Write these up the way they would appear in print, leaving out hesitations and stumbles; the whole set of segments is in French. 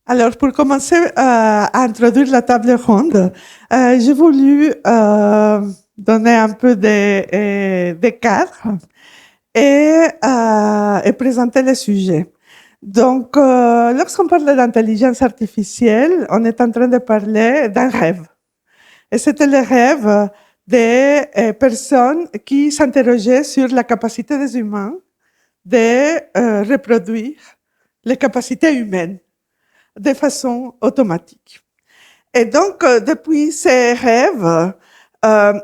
Alors, pour commencer à introduire la table ronde, j'ai voulu donner un peu de cadre et présenter le sujet. Donc, lorsqu'on parle d'intelligence artificielle, on est en train de parler d'un rêve. Et c'était le rêve des personnes qui s'interrogeaient sur la capacité des humains de reproduire les capacités humaines de façon automatique. Et donc, depuis ces rêves,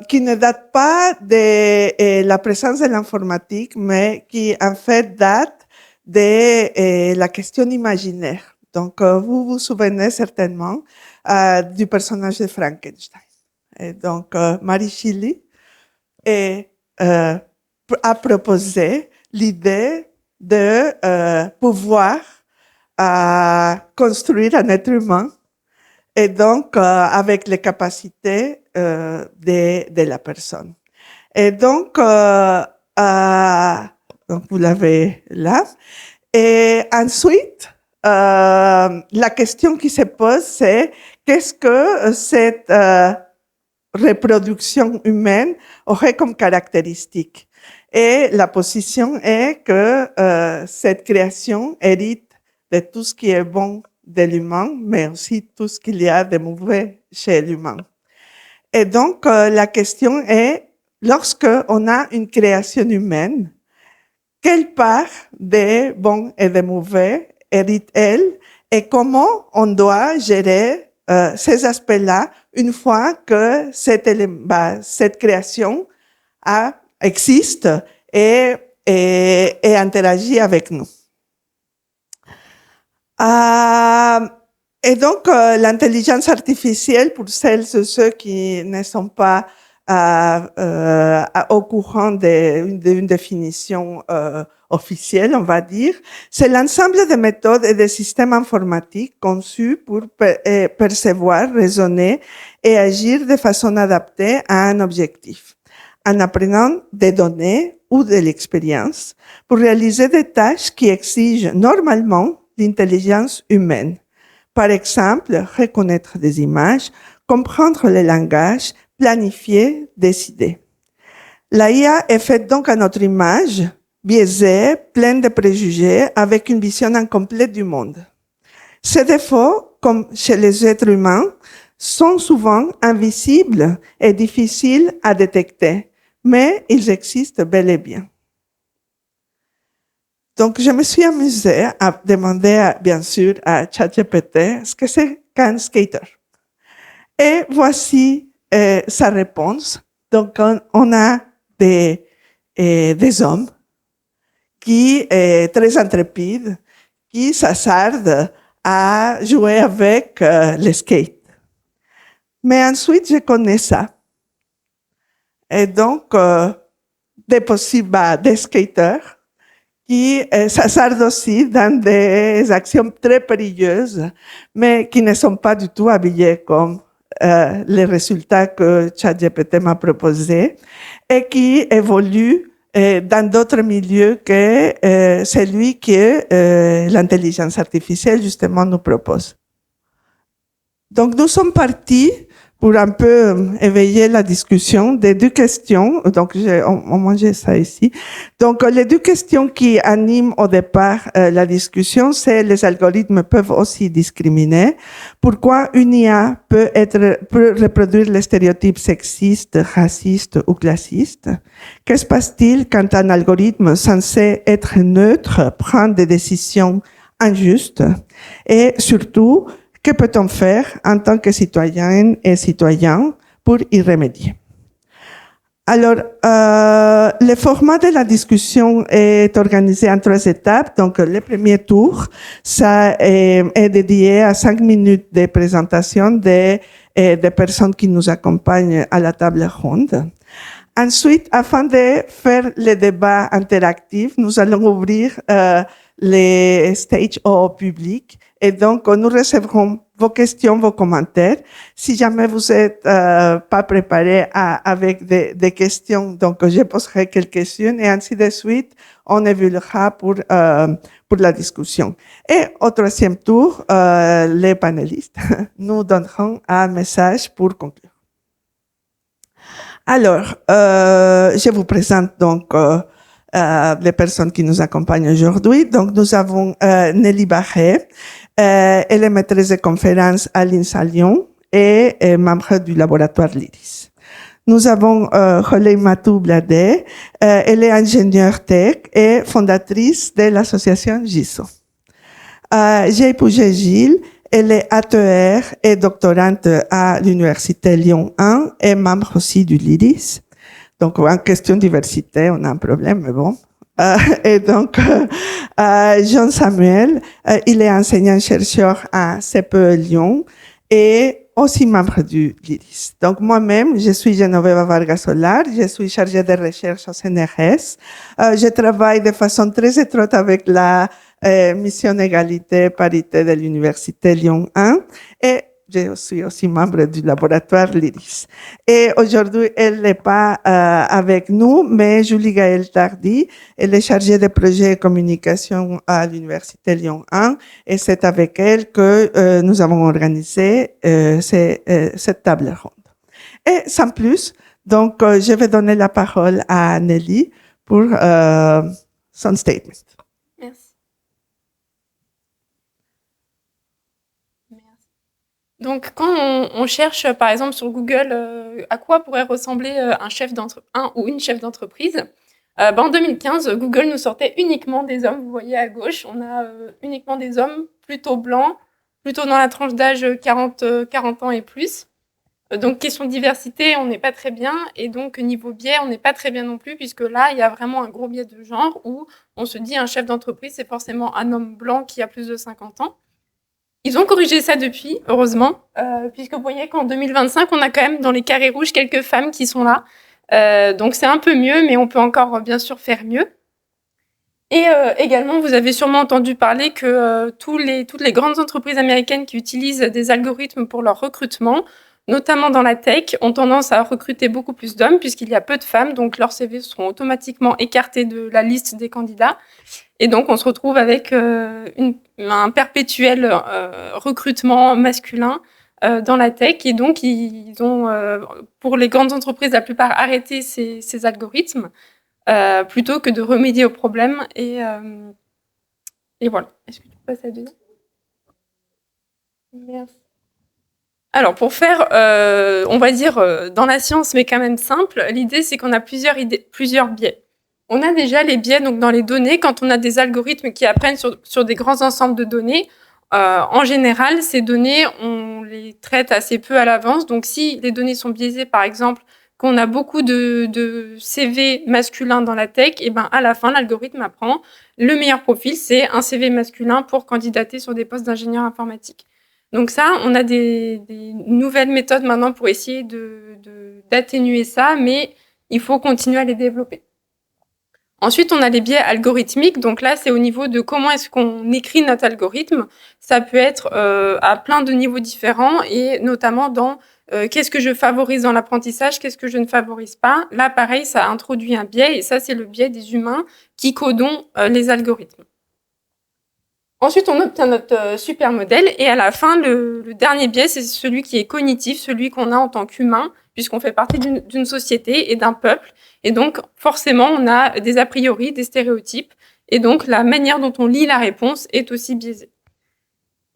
qui ne datent pas de la présence de l'informatique, mais qui en fait datent de la question imaginaire. Donc, vous vous souvenez certainement du personnage de Frankenstein. Et donc, Mary Shelley a proposé l'idée de pouvoir construire un être humain et donc avec les capacités de la personne. Et donc, donc vous l'avez là. Et ensuite, la question qui se pose, c'est qu'est-ce que cette reproduction humaine aurait comme caractéristique? Et la position est que cette création hérite de tout ce qui est bon de l'humain, mais aussi tout ce qu'il y a de mauvais chez l'humain. Et donc, la question est, lorsque on a une création humaine, quelle part des bons et des mauvais hérite-t-elle et comment on doit gérer ces aspects-là une fois que cette création existe et interagit avec nous. Et donc, l'intelligence artificielle, pour celles et ceux qui ne sont pas au courant d'une définition officielle, on va dire, c'est l'ensemble de méthodes et de systèmes informatiques conçus pour percevoir, raisonner et agir de façon adaptée à un objectif, en apprenant des données ou de l'expérience pour réaliser des tâches qui exigent normalement l'intelligence humaine. Par exemple, reconnaître des images, comprendre le langage, planifier, décider. La IA est faite donc à notre image, biaisée, pleine de préjugés, avec une vision incomplète du monde. Ces défauts, comme chez les êtres humains, sont souvent invisibles et difficiles à détecter, mais ils existent bel et bien. Donc, je me suis amusée à demander, bien sûr, à ChatGPT ce que c'est qu'un skater. Et voici sa réponse. Donc, on a des hommes qui sont très intrépides, qui s'assardent à jouer avec le skate. Mais ensuite, je connais ça. Et donc, des possibles des skaters qui s'assardent aussi dans des actions très périlleuses, mais qui ne sont pas du tout habillées comme les résultats que ChatGPT m'a proposés et qui évoluent dans d'autres milieux que celui que l'intelligence artificielle justement nous propose. Donc nous sommes partis pour un peu éveiller la discussion des deux questions. Donc, on mangeait ça ici. Donc, les deux questions qui animent au départ la discussion, c'est les algorithmes peuvent aussi discriminer. Pourquoi une IA peut reproduire les stéréotypes sexistes, racistes ou classistes? Que se passe-t-il quand un algorithme censé être neutre prend des décisions injustes? Et surtout, que peut-on faire en tant que citoyenne et citoyen pour y remédier? Alors, le format de la discussion est organisé en 3 étapes. Donc, le premier tour, ça est dédié à 5 minutes de présentation des personnes qui nous accompagnent à la table ronde. Ensuite, afin de faire le débat interactif, nous allons ouvrir les stages au public. Et donc, nous recevrons vos questions, vos commentaires. Si jamais vous êtes pas préparé avec des questions, donc je poserai quelques-unes et ainsi de suite, on évoluera pour la discussion. Et au troisième tour, les panélistes nous donneront un message pour conclure. Alors, je vous présente donc les personnes qui nous accompagnent aujourd'hui. Donc, nous avons Nelly Barret. Elle est maîtresse de conférences à l'INSA Lyon et est membre du laboratoire LIRIS. Nous avons Holei Matou Bladé. Elle est ingénieure tech et fondatrice de l'association GISO. J'ai épousé Gilles. Elle est ATR et doctorante à l'Université Lyon 1 et membre aussi du LIRIS. Donc, en question de diversité, on a un problème, mais bon. Et donc, Jean Samuel, il est enseignant-chercheur à CPE Lyon et aussi membre du LIRIS. Donc, moi-même, je suis Genoveva Vargas-Solar, je suis chargée de recherche au CNRS. Je travaille de façon très étroite avec la mission égalité parité de l'Université Lyon 1 et je suis aussi membre du laboratoire LIRIS. Et aujourd'hui, elle n'est pas avec nous, mais Julie Gaëlle Tardy, elle est chargée de projets et communication à l'Université Lyon 1 et c'est avec elle que nous avons organisé cette table ronde. Et sans plus, donc je vais donner la parole à Nelly pour son statement. Merci. Donc, quand on cherche, par exemple, sur Google, à quoi pourrait ressembler un ou une chef d'entreprise, en 2015, Google nous sortait uniquement des hommes. Vous voyez à gauche, on a uniquement des hommes plutôt blancs, plutôt dans la tranche d'âge 40 ans et plus. Donc, question de diversité, on n'est pas très bien. Et donc, niveau biais, on n'est pas très bien non plus, puisque là, il y a vraiment un gros biais de genre où on se dit un chef d'entreprise, c'est forcément un homme blanc qui a plus de 50 ans. Ils ont corrigé ça depuis, heureusement, puisque vous voyez qu'en 2025, on a quand même dans les carrés rouges quelques femmes qui sont là. Donc c'est un peu mieux, mais on peut encore bien sûr faire mieux. Et également, vous avez sûrement entendu parler que toutes les grandes entreprises américaines qui utilisent des algorithmes pour leur recrutement, notamment dans la tech, ont tendance à recruter beaucoup plus d'hommes puisqu'il y a peu de femmes, donc leurs CV seront automatiquement écartés de la liste des candidats. Et donc, on se retrouve avec un perpétuel recrutement masculin dans la tech. Et donc, ils ont, pour les grandes entreprises, la plupart arrêté ces algorithmes plutôt que de remédier au problème. Et voilà. Est-ce que tu peux passer à deux? Merci. Alors, pour faire, on va dire, dans la science, mais quand même simple, l'idée, c'est qu'on a plusieurs biais. On a déjà les biais donc dans les données. Quand on a des algorithmes qui apprennent sur des grands ensembles de données, en général, ces données, on les traite assez peu à l'avance. Donc, si les données sont biaisées, par exemple, qu'on a beaucoup de CV masculins dans la tech, et ben à la fin, l'algorithme apprend le meilleur profil, c'est un CV masculin pour candidater sur des postes d'ingénieur informatique. Donc ça, on a des nouvelles méthodes maintenant pour essayer d'atténuer ça, mais il faut continuer à les développer. Ensuite, on a les biais algorithmiques. Donc là, c'est au niveau de comment est-ce qu'on écrit notre algorithme. Ça peut être à plein de niveaux différents et notamment dans qu'est-ce que je favorise dans l'apprentissage, qu'est-ce que je ne favorise pas. Là, pareil, ça introduit un biais et ça, c'est le biais des humains qui codons les algorithmes. Ensuite, on obtient notre super modèle et à la fin, le dernier biais, c'est celui qui est cognitif, celui qu'on a en tant qu'humain, puisqu'on fait partie d'une société et d'un peuple. Et donc, forcément, on a des a priori, des stéréotypes. Et donc, la manière dont on lit la réponse est aussi biaisée.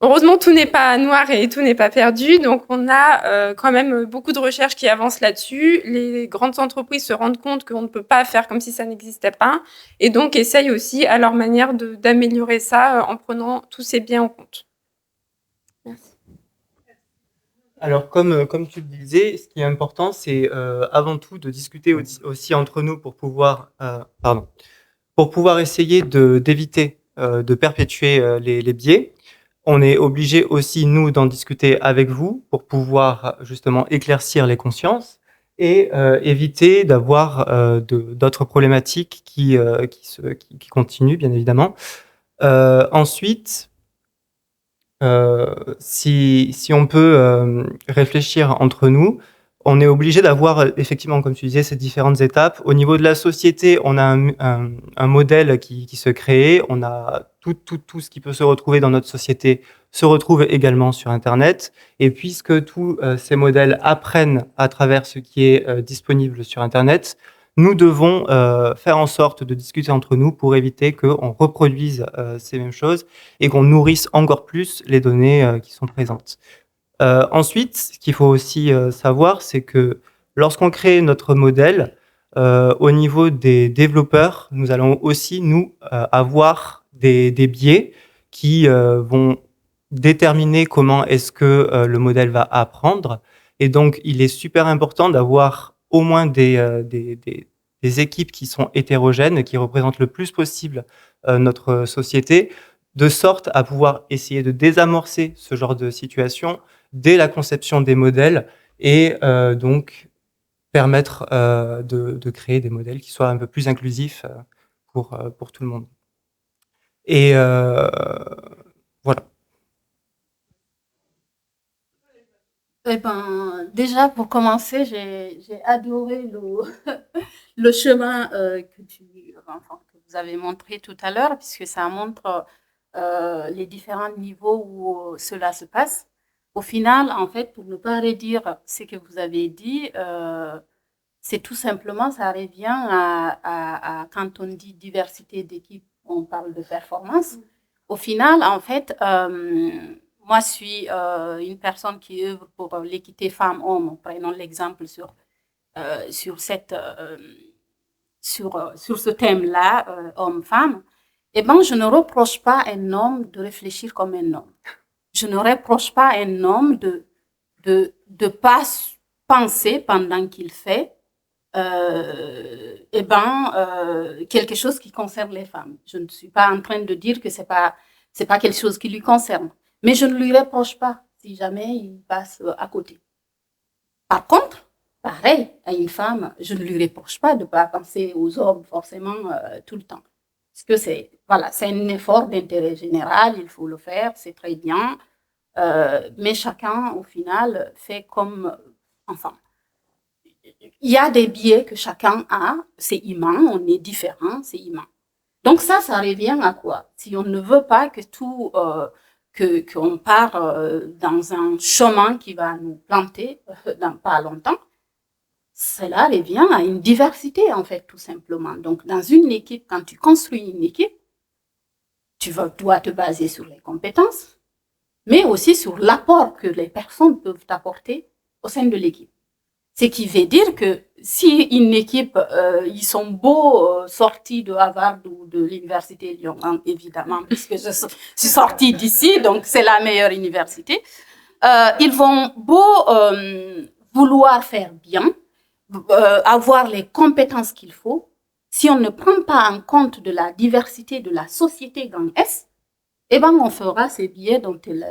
Heureusement, tout n'est pas noir et tout n'est pas perdu. Donc, on a quand même beaucoup de recherches qui avancent là-dessus. Les grandes entreprises se rendent compte qu'on ne peut pas faire comme si ça n'existait pas. Et donc, essayent aussi à leur manière d'améliorer ça en prenant tous ces biais en compte. Merci. Alors, comme tu le disais, ce qui est important, c'est avant tout de discuter aussi entre nous pour pouvoir essayer d'éviter de perpétuer les biais. On est obligé aussi, nous, d'en discuter avec vous pour pouvoir justement éclaircir les consciences et éviter d'avoir d'autres problématiques qui continuent, bien évidemment. Ensuite, si on peut réfléchir entre nous, on est obligé d'avoir effectivement, comme tu disais, ces différentes étapes. Au niveau de la société, on a un modèle qui se crée, on a tout ce qui peut se retrouver dans notre société se retrouve également sur Internet. Et puisque tous ces modèles apprennent à travers ce qui est disponible sur Internet, nous devons faire en sorte de discuter entre nous pour éviter qu'on reproduise ces mêmes choses et qu'on nourrisse encore plus les données qui sont présentes. Ensuite, ce qu'il faut aussi savoir, c'est que lorsqu'on crée notre modèle, au niveau des développeurs, nous allons aussi, avoir des biais qui vont déterminer comment est-ce que le modèle va apprendre. Et donc, il est super important d'avoir au moins des équipes qui sont hétérogènes, qui représentent le plus possible notre société, de sorte à pouvoir essayer de désamorcer ce genre de situation dès la conception des modèles et donc permettre de créer des modèles qui soient un peu plus inclusifs pour tout le monde. Et voilà. Eh ben, déjà, pour commencer, j'ai adoré le chemin que vous avez montré tout à l'heure, puisque ça montre les différents niveaux où cela se passe. Au final, en fait, pour ne pas redire ce que vous avez dit, c'est tout simplement, ça revient à quand on dit diversité d'équipe, on parle de performance. Au final, en fait, moi, je suis une personne qui œuvre pour l'équité femmes-hommes. Prenons l'exemple sur ce thème-là, homme-femme. Eh ben, je ne reproche pas à un homme de réfléchir comme un homme. Je ne reproche pas à un homme de pas penser pendant qu'il fait quelque chose qui concerne les femmes. Je ne suis pas en train de dire que c'est pas quelque chose qui lui concerne. Mais je ne lui reproche pas si jamais il passe à côté. Par contre, pareil, à une femme, je ne lui reproche pas de ne pas penser aux hommes forcément tout le temps. Parce que c'est un effort d'intérêt général, il faut le faire, c'est très bien. Mais chacun, au final, fait comme... Enfin, il y a des biais que chacun a, c'est humain, on est différent, c'est humain. Donc ça revient à quoi? Si on ne veut pas que tout... qu'on part dans un chemin qui va nous planter dans pas longtemps, cela revient à une diversité, en fait, tout simplement. Donc, dans une équipe, quand tu construis une équipe, tu dois te baser sur les compétences, mais aussi sur l'apport que les personnes peuvent apporter au sein de l'équipe. Ce qui veut dire que si une équipe, ils sont beaux sortis de Harvard ou de l'université Lyon, hein, évidemment, puisque je suis sortie d'ici, donc c'est la meilleure université, ils vont vouloir faire bien, avoir les compétences qu'il faut. Si on ne prend pas en compte de la diversité de la société grand S, eh ben, on fera ces biais dont elle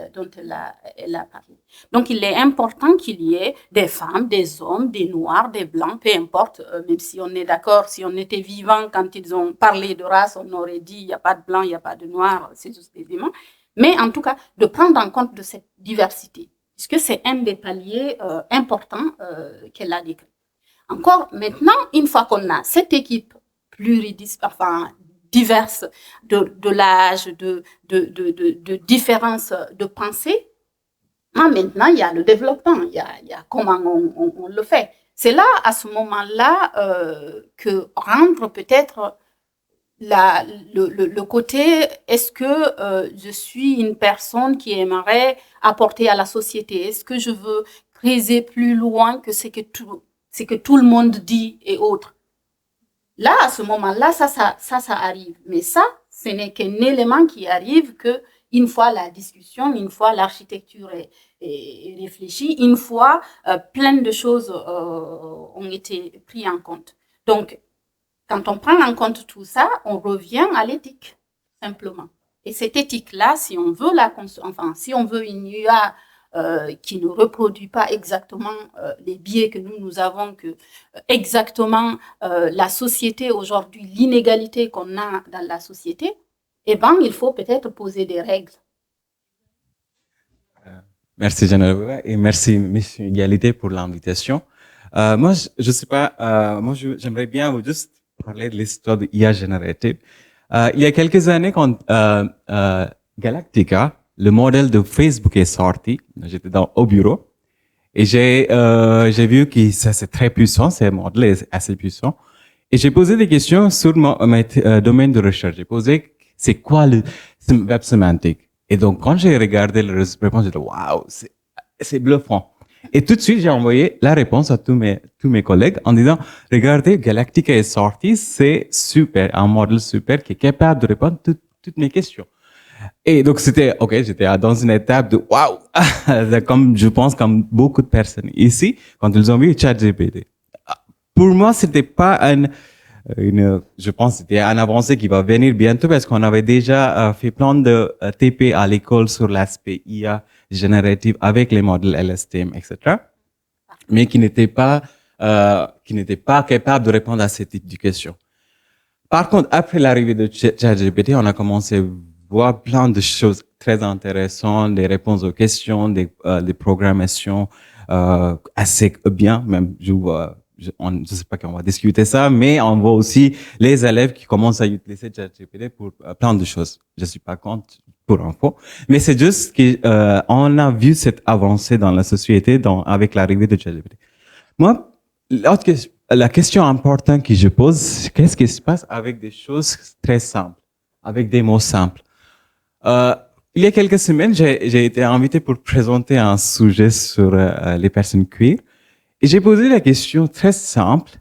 a parlé. Donc, il est important qu'il y ait des femmes, des hommes, des noirs, des blancs, peu importe, même si on est d'accord, si on était vivant quand ils ont parlé de race, on aurait dit il n'y a pas de blanc, il n'y a pas de noir, c'est juste des humains. Mais en tout cas, de prendre en compte de cette diversité, puisque c'est un des paliers importants qu'elle a décrit. Encore maintenant, une fois qu'on a cette équipe diverses de l'âge, de différences de pensée. Maintenant, il y a le développement, il y a comment on le fait. C'est là, à ce moment-là, que rendre peut-être le côté, est-ce que je suis une personne qui aimerait apporter à la société? Est-ce que je veux creuser plus loin que ce que tout le monde dit et autres? Là, à ce moment-là, ça arrive. Mais ça, ce n'est qu'un élément qui arrive une fois la discussion, une fois l'architecture est réfléchie, une fois plein de choses ont été prises en compte. Donc, quand on prend en compte tout ça, on revient à l'éthique, simplement. Et cette éthique-là, si on veut si on veut une IA qui ne reproduit pas exactement les biais que nous avons, que exactement la société aujourd'hui, l'inégalité qu'on a dans la société, eh ben, il faut peut-être poser des règles. Merci Geneviève et merci Miss Égalité pour l'invitation. Moi, je sais pas, j'aimerais bien vous juste parler de l'histoire de IA générative. Il y a quelques années, quand Galactica, le modèle de Facebook est sorti, j'étais au bureau et j'ai vu que ça c'est très puissant, ce modèle est assez puissant. Et j'ai posé des questions sur mon domaine de recherche. J'ai posé c'est quoi le web sémantique. Et donc, quand j'ai regardé la réponse, j'ai dit, waouh, c'est bluffant. Et tout de suite, j'ai envoyé la réponse à tous mes collègues en disant, regardez, Galactica est sorti, c'est super, un modèle super qui est capable de répondre à toutes mes questions. Et donc, j'étais dans une étape de waouh, comme, je pense, comme beaucoup de personnes ici, quand ils ont vu ChatGPT. Pour moi, c'était pas je pense que c'était un avancé qui va venir bientôt parce qu'on avait déjà fait plein de TP à l'école sur l'aspect IA générative avec les modèles LSTM, etc. Mais qui n'étaient pas capables de répondre à ce type de questions. Par contre, après l'arrivée de ChatGPT, on a commencé à voir plein de choses très intéressantes, des réponses aux questions, des programmations assez bien, même je sais pas qu'on va discuter ça, mais on voit aussi les élèves qui commencent à utiliser ChatGPT pour plein de choses. Je suis pas contre pour info, mais c'est juste que on a vu cette avancée dans la société avec l'arrivée de ChatGPT. Moi, la question importante que je pose, qu'est-ce qui se passe avec des choses très simples, avec des mots simples? Il y a quelques semaines, j'ai été invité pour présenter un sujet sur les personnes queer. Et j'ai posé la question très simple,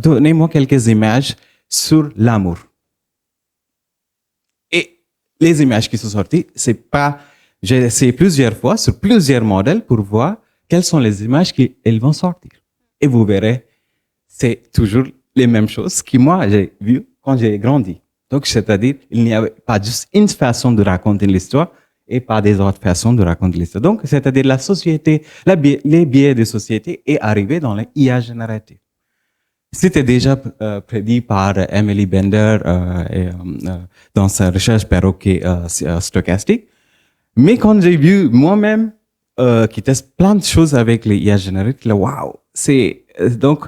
donnez-moi quelques images sur l'amour. Et les images qui sont sorties, j'ai essayé plusieurs fois sur plusieurs modèles pour voir quelles sont les images qu'elles vont sortir. Et vous verrez, c'est toujours les mêmes choses que moi j'ai vues quand j'ai grandi. Donc, c'est-à-dire, il n'y avait pas juste une façon de raconter l'histoire, et pas des autres façons de raconter l'histoire. Donc, c'est-à-dire la société, les biais de société est arrivé dans l'IA générative. C'était déjà prédit par Emily Bender dans sa recherche perroquet stochastique. Mais quand j'ai vu moi-même qui teste plein de choses avec l'IA générative, waouh, donc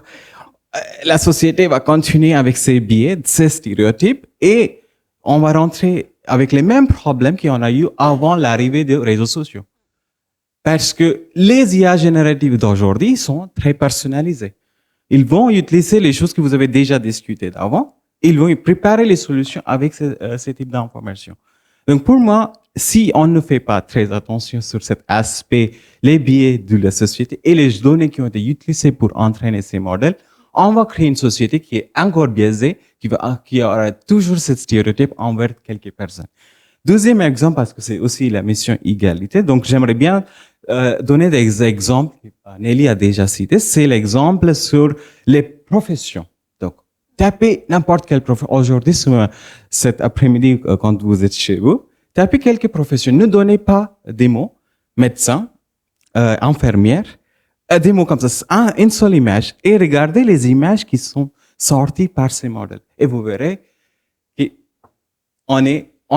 la société va continuer avec ses biais, ses stéréotypes, et on va rentrer avec les mêmes problèmes qu'il y en a eu avant l'arrivée des réseaux sociaux. Parce que les IA génératives d'aujourd'hui sont très personnalisées. Ils vont utiliser les choses que vous avez déjà discutées d'avant. Ils vont préparer les solutions avec ce type d'informations. Donc pour moi, si on ne fait pas très attention sur cet aspect, les biais de la société et les données qui ont été utilisées pour entraîner ces modèles, on va créer une société qui est encore biaisée, qui aura toujours cette stéréotype envers quelques personnes. Deuxième exemple, parce que c'est aussi la mission égalité, donc j'aimerais bien donner des exemples, Nelly a déjà cité, c'est l'exemple sur les professions. Donc, tapez n'importe quelle profession. Aujourd'hui, cet après-midi, quand vous êtes chez vous, tapez quelques professions. Ne donnez pas des mots, médecin, infirmière, des mots comme ça, une seule image, et regardez les images qui sont sorties par ces modèles. Et vous verrez qu'on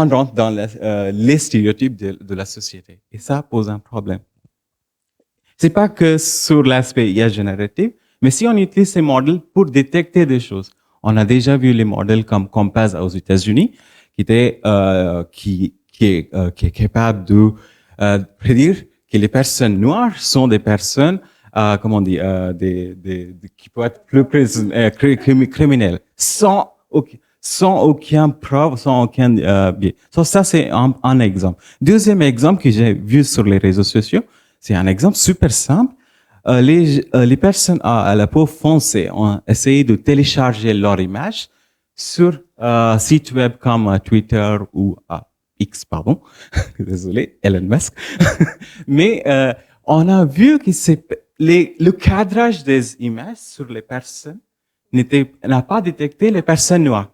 rentre dans les stéréotypes de la société. Et ça pose un problème. C'est pas que sur l'aspect IA génératif, mais si on utilise ces modèles pour détecter des choses. On a déjà vu les modèles comme Compass aux États-Unis, qui est capable de prédire que les personnes noires sont des personnes qui peuvent être plus criminels, sans aucun preuve, sans aucun biais. Ça c'est un exemple. Deuxième exemple que j'ai vu sur les réseaux sociaux, c'est un exemple super simple. Les personnes à la peau foncée ont essayé de télécharger leur image sur sites web comme Twitter ou X, pardon. Désolé, Elon Musk. Mais on a vu que le cadrage des images sur les personnes n'a pas détecté les personnes noires.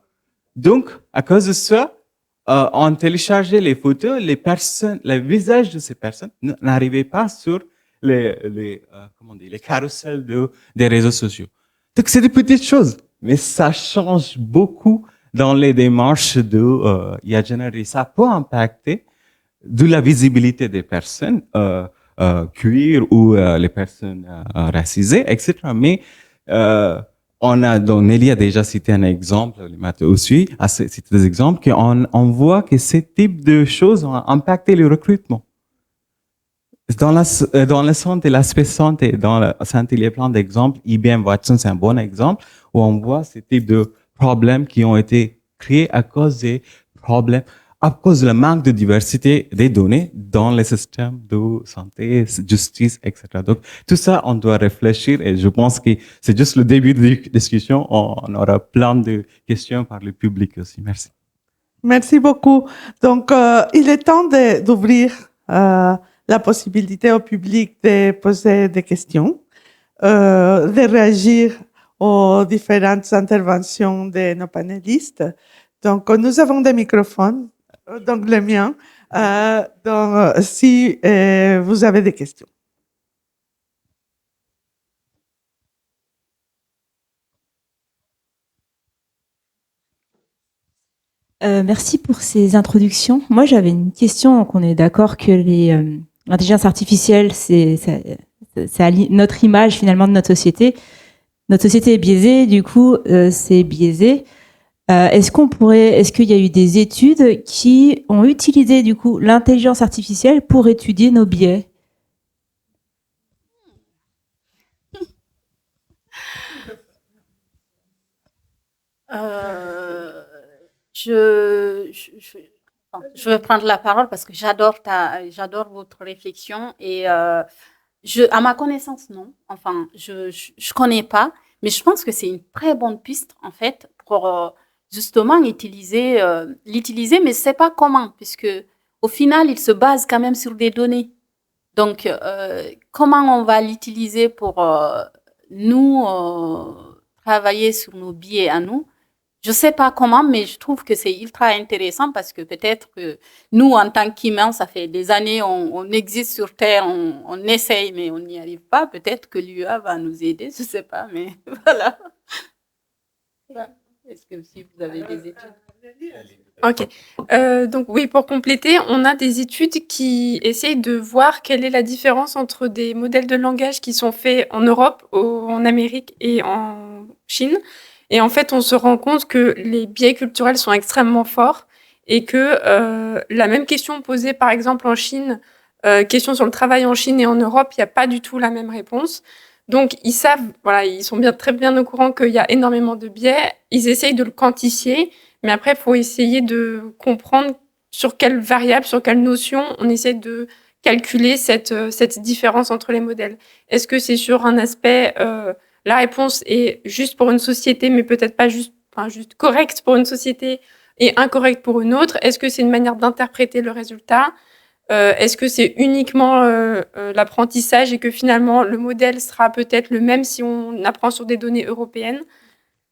Donc, à cause de ça, on téléchargeait les photos, les visages de ces personnes n'arrivaient pas sur les carousels des réseaux sociaux. Donc, c'est des petites choses, mais ça change beaucoup dans les démarches de IA générative. Ça peut impacter de la visibilité des personnes cuir ou les personnes racisées, etc. Mais donc Nelly a déjà cité un exemple, Mathieu aussi a cité des exemples on voit que ce type de choses ont impacté le recrutement. Dans le santé, l'aspect santé, dans la santé, il y a plein d'exemples. IBM Watson, c'est un bon exemple où on voit ce type de problèmes qui ont été créés à cause des problèmes, à cause du manque de diversité des données dans les systèmes de santé, justice, etc. Donc, tout ça, on doit réfléchir et je pense que c'est juste le début de la discussion. On aura plein de questions par le public aussi. Merci. Merci beaucoup. Donc, il est temps d'ouvrir la possibilité au public de poser des questions, de réagir aux différentes interventions de nos panélistes. Donc, nous avons des microphones, donc le mien. Donc, si vous avez des questions. Merci pour ces introductions. Moi, j'avais une question. Donc, on est d'accord que l'intelligence artificielle, c'est notre image finalement de notre société. Notre société est biaisée, du coup, c'est biaisé. Est-ce qu'il y a eu des études qui ont utilisé du coup l'intelligence artificielle pour étudier nos biais? Je vais prendre la parole parce que j'adore votre réflexion et à ma connaissance, non. Enfin, je connais pas, mais je pense que c'est une très bonne piste en fait pour justement l'utiliser, mais je sais pas comment, puisque au final, il se base quand même sur des données. Donc, comment on va l'utiliser pour nous travailler sur nos biais à nous? Je sais pas comment, mais je trouve que c'est ultra intéressant parce que peut-être que nous, en tant qu'humains, ça fait des années, on existe sur Terre, on essaye, mais on n'y arrive pas. Peut-être que l'UA va nous aider, je sais pas, mais voilà. Est-ce que si vous avez des études? Ok. Donc oui, pour compléter, on a des études qui essayent de voir quelle est la différence entre des modèles de langage qui sont faits en Europe, en Amérique et en Chine. Et en fait, on se rend compte que les biais culturels sont extrêmement forts et que la même question posée, par exemple, en Chine, question sur le travail en Chine et en Europe, il n'y a pas du tout la même réponse. Donc, ils savent, voilà, ils sont très bien au courant qu'il y a énormément de biais. Ils essayent de le quantifier, mais après, il faut essayer de comprendre sur quelle variable, sur quelle notion on essaie de calculer cette différence entre les modèles. Est-ce que c'est sur un aspect... la réponse est juste pour une société, mais peut-être pas juste correcte pour une société et incorrecte pour une autre. Est-ce que c'est une manière d'interpréter le résultat? Est-ce que c'est uniquement l'apprentissage et que finalement le modèle sera peut-être le même si on apprend sur des données européennes?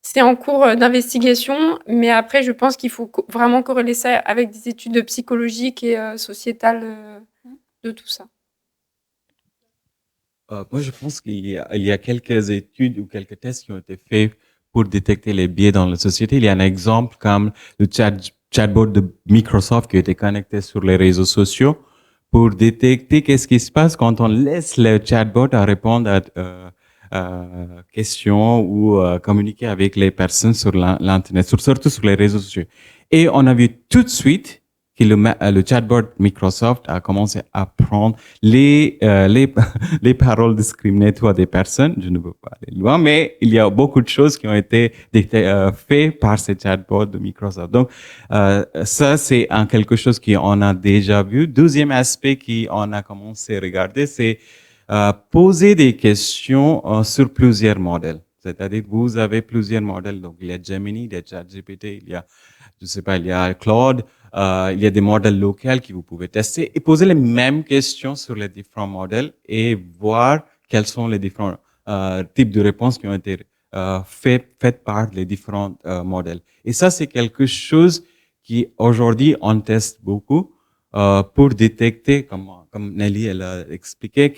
C'est en cours d'investigation, mais après, je pense qu'il faut vraiment corréler ça avec des études psychologiques et sociétales de tout ça. Moi, je pense qu'il y a quelques études ou quelques tests qui ont été faits pour détecter les biais dans la société. Il y a un exemple comme le chatbot de Microsoft qui a été connecté sur les réseaux sociaux pour détecter qu'est-ce qui se passe quand on laisse le chatbot à répondre à questions ou communiquer avec les personnes sur l'internet, surtout sur les réseaux sociaux. Et on a vu tout de suite que le chatbot Microsoft a commencé à prendre les paroles discriminatoires des personnes. Je ne veux pas aller loin, mais il y a beaucoup de choses qui ont été faites par ces chatbots de Microsoft. Donc, ça, c'est quelque chose qu'on a déjà vu. Deuxième aspect qu'on a commencé à regarder, c'est poser des questions sur plusieurs modèles. C'est-à-dire, vous avez plusieurs modèles. Donc, il y a Gemini, il y a ChatGPT, il y a, je sais pas, il y a Claude. Il y a des modèles locaux que vous pouvez tester et poser les mêmes questions sur les différents modèles et voir quels sont les différents types de réponses qui ont été faites par les différents modèles. Et ça, c'est quelque chose qui aujourd'hui on teste beaucoup pour détecter, comme Nelly elle a expliqué,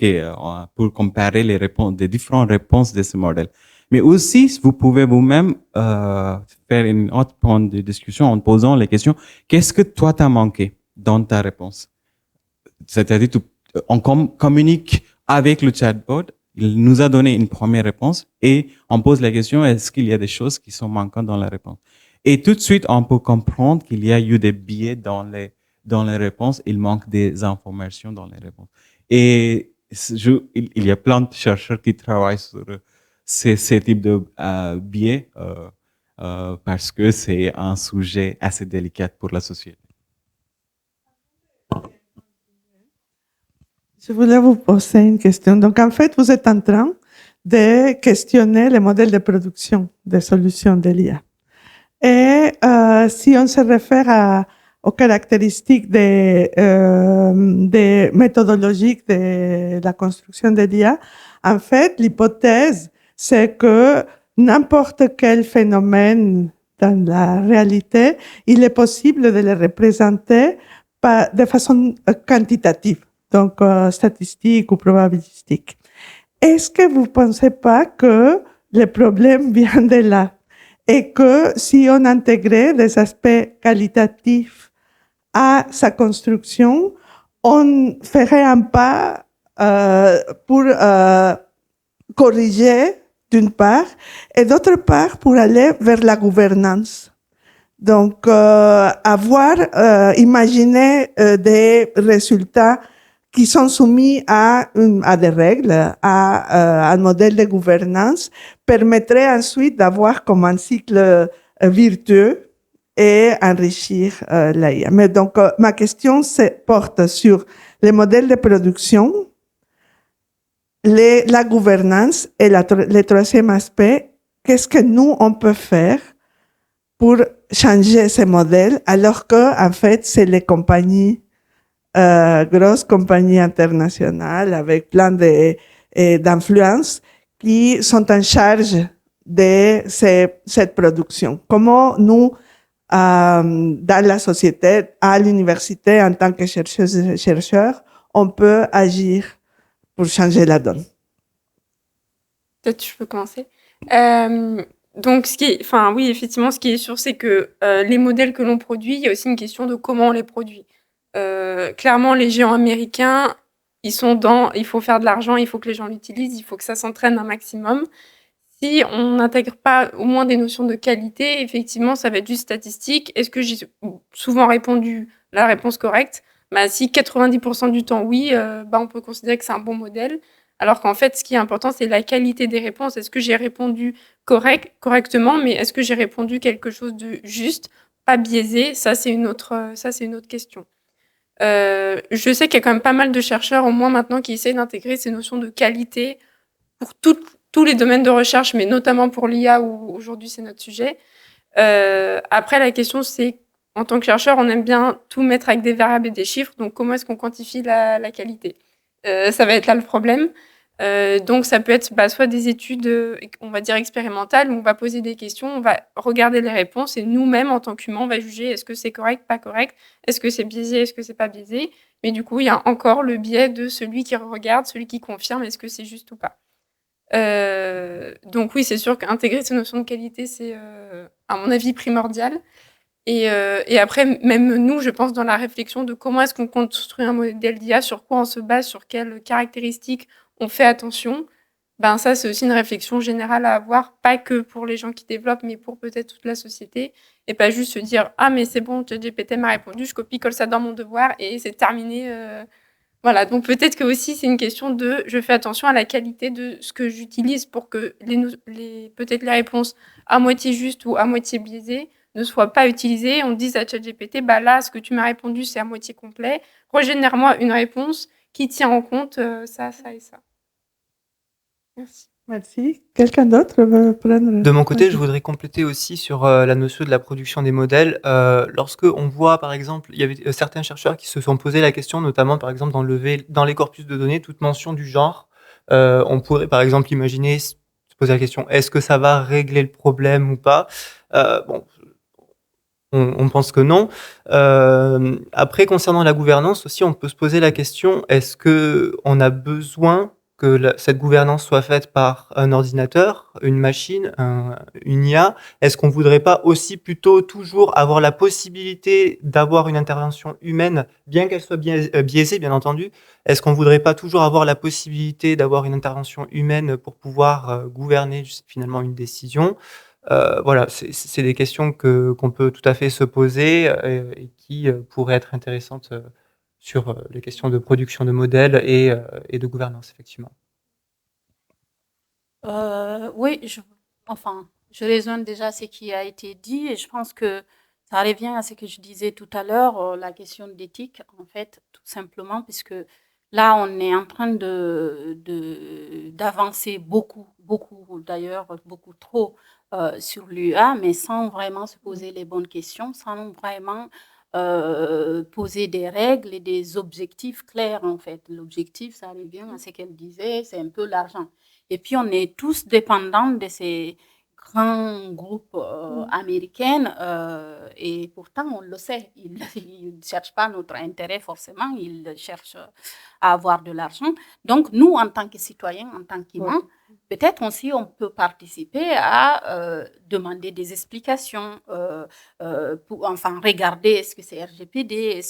pour comparer les réponses, des différentes réponses de ce modèle. Mais aussi, vous pouvez vous-même faire une autre point de discussion en posant les questions. Qu'est-ce que toi t'as manqué dans ta réponse? C'est-à-dire, communique avec le chatbot. Il nous a donné une première réponse et on pose la question, est-ce qu'il y a des choses qui sont manquantes dans la réponse? Et tout de suite, on peut comprendre qu'il y a eu des biais dans les réponses. Il manque des informations dans les réponses. Et il y a plein de chercheurs qui travaillent sur ces types de biais parce que c'est un sujet assez délicat pour la société. Je voulais vous poser une question. Donc, en fait, vous êtes en train de questionner les modèles de production des solutions de l'IA. Et si on se réfère aux caractéristiques des méthodologiques de la construction de l'IA, en fait, l'hypothèse, c'est que n'importe quel phénomène dans la réalité, il est possible de le représenter de façon quantitative, donc statistique ou probabilistique. Est-ce que vous ne pensez pas que le problème vient de là? Et que si on intégrait des aspects qualitatifs à sa construction, on ferait un pas pour corriger d'une part, et d'autre part pour aller vers la gouvernance. Donc, imaginer des résultats qui sont soumis à des règles, à un modèle de gouvernance, permettrait ensuite d'avoir comme un cycle vertueux et enrichir l'IA. Mais donc, ma question porte sur les modèles de production, la gouvernance et le troisième aspect, qu'est-ce que nous, on peut faire pour changer ces modèles alors que, en fait, c'est les compagnies grosses compagnies internationales avec plein d'influences qui sont en charge de cette production. Comment nous, dans la société, à l'université, en tant que chercheuses et chercheurs, on peut agir pour changer la donne? Peut-être je peux commencer. Donc, oui, effectivement, ce qui est sûr, c'est que les modèles que l'on produit, il y a aussi une question de comment on les produit. Clairement, les géants américains, il faut faire de l'argent, il faut que les gens l'utilisent, il faut que ça s'entraîne un maximum. Si on n'intègre pas au moins des notions de qualité, effectivement, ça va être juste statistique. Est-ce que j'ai souvent répondu la réponse correcte? Si 90% du temps, oui, on peut considérer que c'est un bon modèle. Alors qu'en fait, ce qui est important, c'est la qualité des réponses. Est-ce que j'ai répondu correctement, mais est-ce que j'ai répondu quelque chose de juste, pas biaisé? Ça, c'est une autre question. Je sais qu'il y a quand même pas mal de chercheurs, au moins maintenant, qui essayent d'intégrer ces notions de qualité pour tous les domaines de recherche, mais notamment pour l'IA, où aujourd'hui c'est notre sujet. Après, la question, c'est, en tant que chercheur, on aime bien tout mettre avec des variables et des chiffres, donc comment est-ce qu'on quantifie la qualité? Ça va être là le problème. Donc, ça peut être soit des études, on va dire expérimentales, où on va poser des questions, on va regarder les réponses, et nous-mêmes, en tant qu'humains, on va juger est-ce que c'est correct, pas correct, est-ce que c'est biaisé, est-ce que c'est pas biaisé. Mais du coup, il y a encore le biais de celui qui regarde, celui qui confirme, est-ce que c'est juste ou pas. Donc oui, c'est sûr qu'intégrer ces notions de qualité, c'est, à mon avis, primordial. Et après, même nous, je pense, dans la réflexion de comment est-ce qu'on construit un modèle d'IA, sur quoi on se base, sur quelles caractéristiques on fait attention, ça, c'est aussi une réflexion générale à avoir, pas que pour les gens qui développent, mais pour peut-être toute la société, et pas juste se dire « Ah, mais c'est bon, ChatGPT m'a répondu, je copie-colle ça dans mon devoir, et c'est terminé. » Voilà, donc peut-être que aussi, c'est une question de « Je fais attention à la qualité de ce que j'utilise pour que peut-être les réponses à moitié justes ou à moitié biaisées ne soient pas utilisées. » On dise à ChatGPT « Là, ce que tu m'as répondu, c'est à moitié complet. Régénère-moi une réponse qui tient en compte ça, ça et ça. » Merci. Quelqu'un d'autre veut prendre? De mon côté, je voudrais compléter aussi sur la notion de la production des modèles. Lorsque on voit, par exemple, il y avait certains chercheurs qui se sont posé la question, notamment, par exemple, d'enlever dans les corpus de données toute mention du genre. On pourrait, par exemple, imaginer, se poser la question, est-ce que ça va régler le problème ou pas? On pense que non. Après, concernant la gouvernance aussi, on peut se poser la question, est-ce que on a besoin que cette gouvernance soit faite par un ordinateur, une machine, une IA, est-ce qu'on voudrait pas aussi plutôt toujours avoir la possibilité d'avoir une intervention humaine, bien qu'elle soit biaisée, bien entendu? Est-ce qu'on voudrait pas toujours avoir la possibilité d'avoir une intervention humaine pour pouvoir gouverner finalement une décision? Voilà, c'est des questions qu'on peut tout à fait se poser et qui pourraient être intéressantes sur les questions de production de modèles et de gouvernance, effectivement. Oui, je rejoins déjà ce qui a été dit et je pense que ça revient à ce que je disais tout à l'heure, la question d'éthique, en fait, tout simplement, puisque là, on est en train d'avancer beaucoup, d'ailleurs, beaucoup trop sur l'UA, mais sans vraiment se poser les bonnes questions, sans vraiment poser des règles et des objectifs clairs, en fait. L'objectif, ça revient à ce qu'elle disait, c'est un peu l'argent. Et puis, on est tous dépendants de ces grands groupes américains et pourtant, on le sait, ils ne cherchent pas notre intérêt forcément, ils cherchent à avoir de l'argent. Donc, nous, en tant que citoyens, en tant qu'humains, peut-être aussi on peut participer à demander des explications, regarder est-ce que c'est RGPD,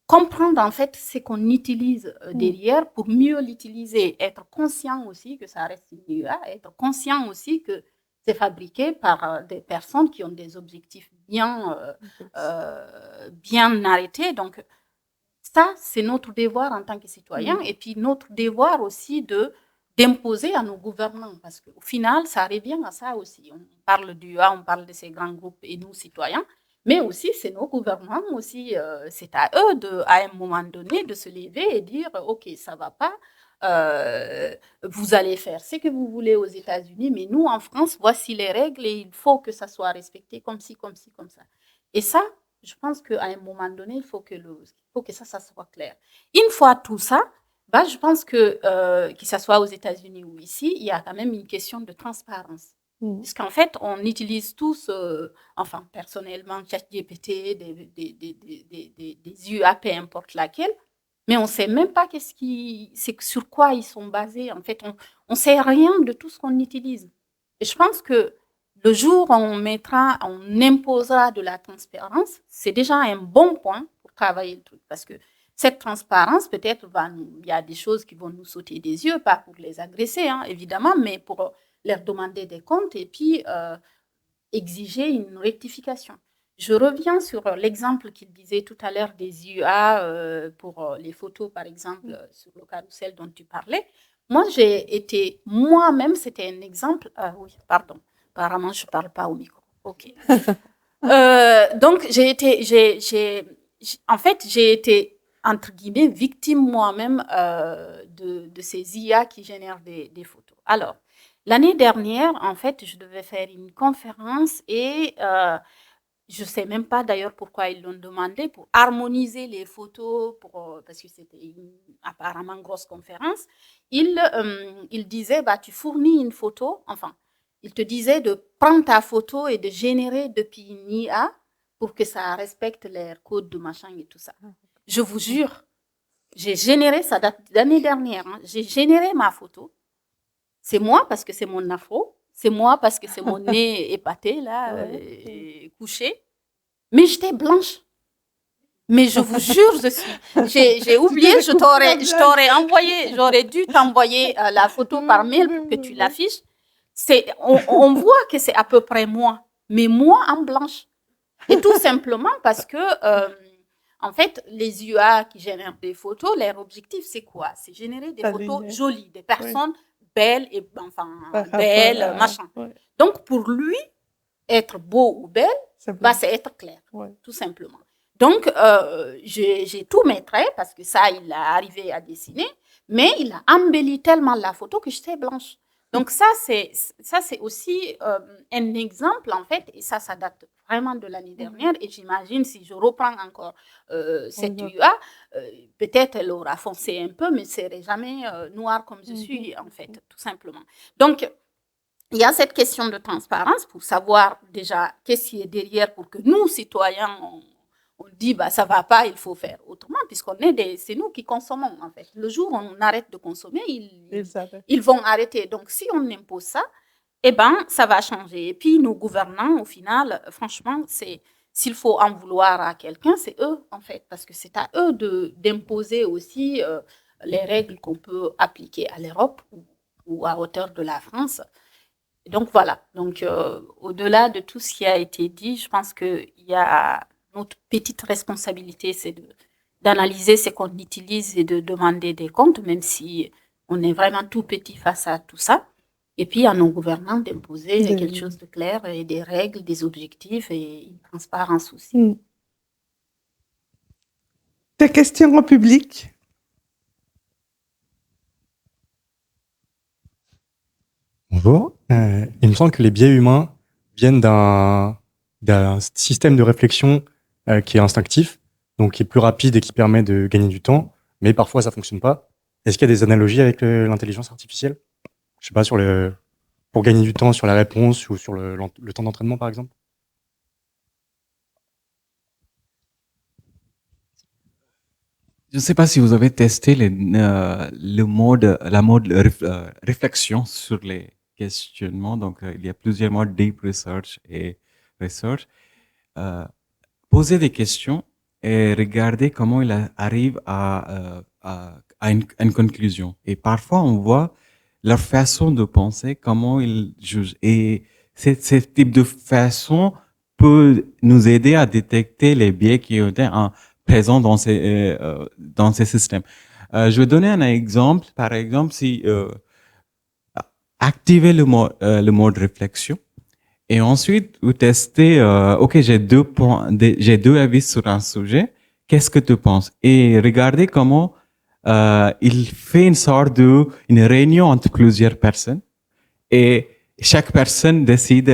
comprendre en fait ce qu'on utilise derrière pour mieux l'utiliser, être conscient aussi que ça reste une IA, être conscient aussi que c'est fabriqué par des personnes qui ont des objectifs bien arrêtés. Donc, ça, c'est notre devoir en tant que citoyen et puis notre devoir aussi d'imposer à nos gouvernants parce qu'au final, ça revient à ça aussi. On parle du A, on parle de ces grands groupes et nous, citoyens, mais aussi, c'est nos gouvernants aussi. C'est à eux, à un moment donné, de se lever et dire « Ok, ça ne va pas. Vous allez faire ce que vous voulez aux États-Unis, mais nous, en France, voici les règles et il faut que ça soit respecté comme ci, comme ci, comme ça. » Et ça, je pense qu'à un moment donné, il faut que ça soit clair. Une fois tout ça, je pense que ça soit aux États-Unis ou ici, il y a quand même une question de transparence. Puisqu'en fait, on utilise tous, personnellement, ChatGPT, des UA, peu importe laquelle, mais on ne sait même pas sur quoi ils sont basés. En fait, on ne sait rien de tout ce qu'on utilise. Et je pense que le jour où on imposera de la transparence, c'est déjà un bon point pour travailler le truc. Parce que cette transparence, peut-être, il y a des choses qui vont nous sauter des yeux, pas pour les agresser, évidemment, mais pour leur demander des comptes et puis exiger une rectification. Je reviens sur l'exemple qu'il disait tout à l'heure des UA pour les photos, par exemple, sur le carrousel dont tu parlais. Moi-même, c'était un exemple. Oui, pardon. Apparemment, je ne parle pas au micro. OK. Donc, j'ai été, entre guillemets, victime moi-même de ces IA qui génèrent des photos. Alors, l'année dernière, en fait, je devais faire une conférence et je ne sais même pas d'ailleurs pourquoi ils l'ont demandé, pour harmoniser les photos, parce que c'était une apparemment grosse conférence. Il disait, tu fournis une photo, il te disait de prendre ta photo et de générer depuis une IA pour que ça respecte les codes de machin et tout ça. Je vous jure, j'ai généré, ça date l'année dernière, j'ai généré ma photo. C'est moi parce que c'est mon afro, c'est moi parce que c'est mon nez épaté, là, couché. Mais j'étais blanche. Mais je vous jure, j'ai oublié, je t'aurais envoyé, j'aurais dû t'envoyer la photo par mail pour que tu l'affiches. On voit que c'est à peu près moi, mais moi en blanche. Et tout simplement parce que, en fait, les UA qui génèrent des photos, leur objectif, c'est quoi? C'est générer des photos jolies, des personnes belles, belles, machin. Donc, pour lui, être beau ou belle, c'est être clair, tout simplement. Donc, j'ai tout mes traits, parce que ça, il a arrivé à dessiner, mais il a embelli tellement la photo que j'étais blanche. Donc, ça, c'est aussi un exemple, en fait, et ça date vraiment de l'année dernière, et j'imagine, si je reprends encore cette UA, peut-être elle aura foncé un peu, mais ne serait jamais noire comme je suis, en fait, tout simplement. Donc, il y a cette question de transparence pour savoir déjà qu'est-ce qui est derrière pour que nous, citoyens, on dit ça ne va pas, il faut faire autrement, puisqu'on c'est nous qui consommons, en fait. Le jour où on arrête de consommer, ils vont arrêter. Donc, si on impose ça, ça va changer. Et puis, nos gouvernants, au final, franchement, s'il faut en vouloir à quelqu'un, c'est eux, en fait, parce que c'est à eux d'imposer aussi les règles qu'on peut appliquer à l'Europe ou à hauteur de la France. Et donc, voilà. Donc, au-delà de tout ce qui a été dit, je pense qu'il y a notre petite responsabilité, c'est d'analyser ce qu'on utilise et de demander des comptes, même si on est vraiment tout petit face à tout ça. Et puis, à nos gouvernants d'imposer quelque chose de clair et des règles, des objectifs et une transparence aussi. Des questions au public? Bonjour. Il me semble que les biais humains viennent d'un système de réflexion qui est instinctif, donc qui est plus rapide et qui permet de gagner du temps, mais parfois ça fonctionne pas. Est-ce qu'il y a des analogies avec l'intelligence artificielle? Je sais pas, pour gagner du temps sur la réponse ou sur le temps d'entraînement, par exemple? Je ne sais pas si vous avez testé la mode réflexion sur les questionnements. Donc, il y a plusieurs modes, deep research et research. Poser des questions et regarder comment il arrive à une conclusion. Et parfois, on voit leur façon de penser, comment ils jugent. Et ce type de façon peut nous aider à détecter les biais qui étaient présents dans ces systèmes. Je vais donner un exemple. Par exemple, si activer le mode réflexion et ensuite vous testez, ok, j'ai deux avis sur un sujet. Qu'est-ce que tu penses? Et regardez comment il fait une réunion entre plusieurs personnes et chaque personne décide,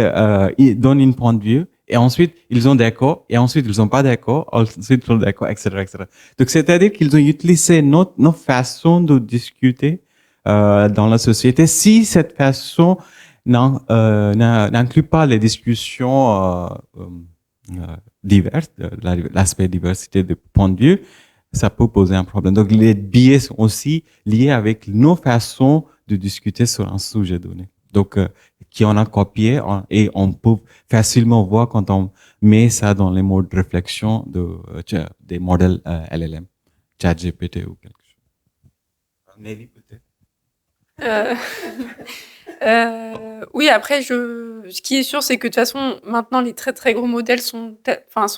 il donne une point de vue et ensuite ils sont d'accord et ensuite ils sont pas d'accord, ensuite ils sont d'accord, etc., etc. Donc c'est-à-dire qu'ils ont utilisé nos façons de discuter dans la société. Si cette façon n'inclut pas les discussions diverses, l'aspect diversité de points de vue, ça peut poser un problème. Donc, les biais sont aussi liés avec nos façons de discuter sur un sujet donné. Donc, qui on a copié et on peut facilement voir quand on met ça dans les modes de réflexion des modèles LLM, ChatGPT ou quelque chose. Nelly, peut-être. Oui, après, ce qui est sûr, c'est que de toute façon, maintenant, les très très gros modèles sont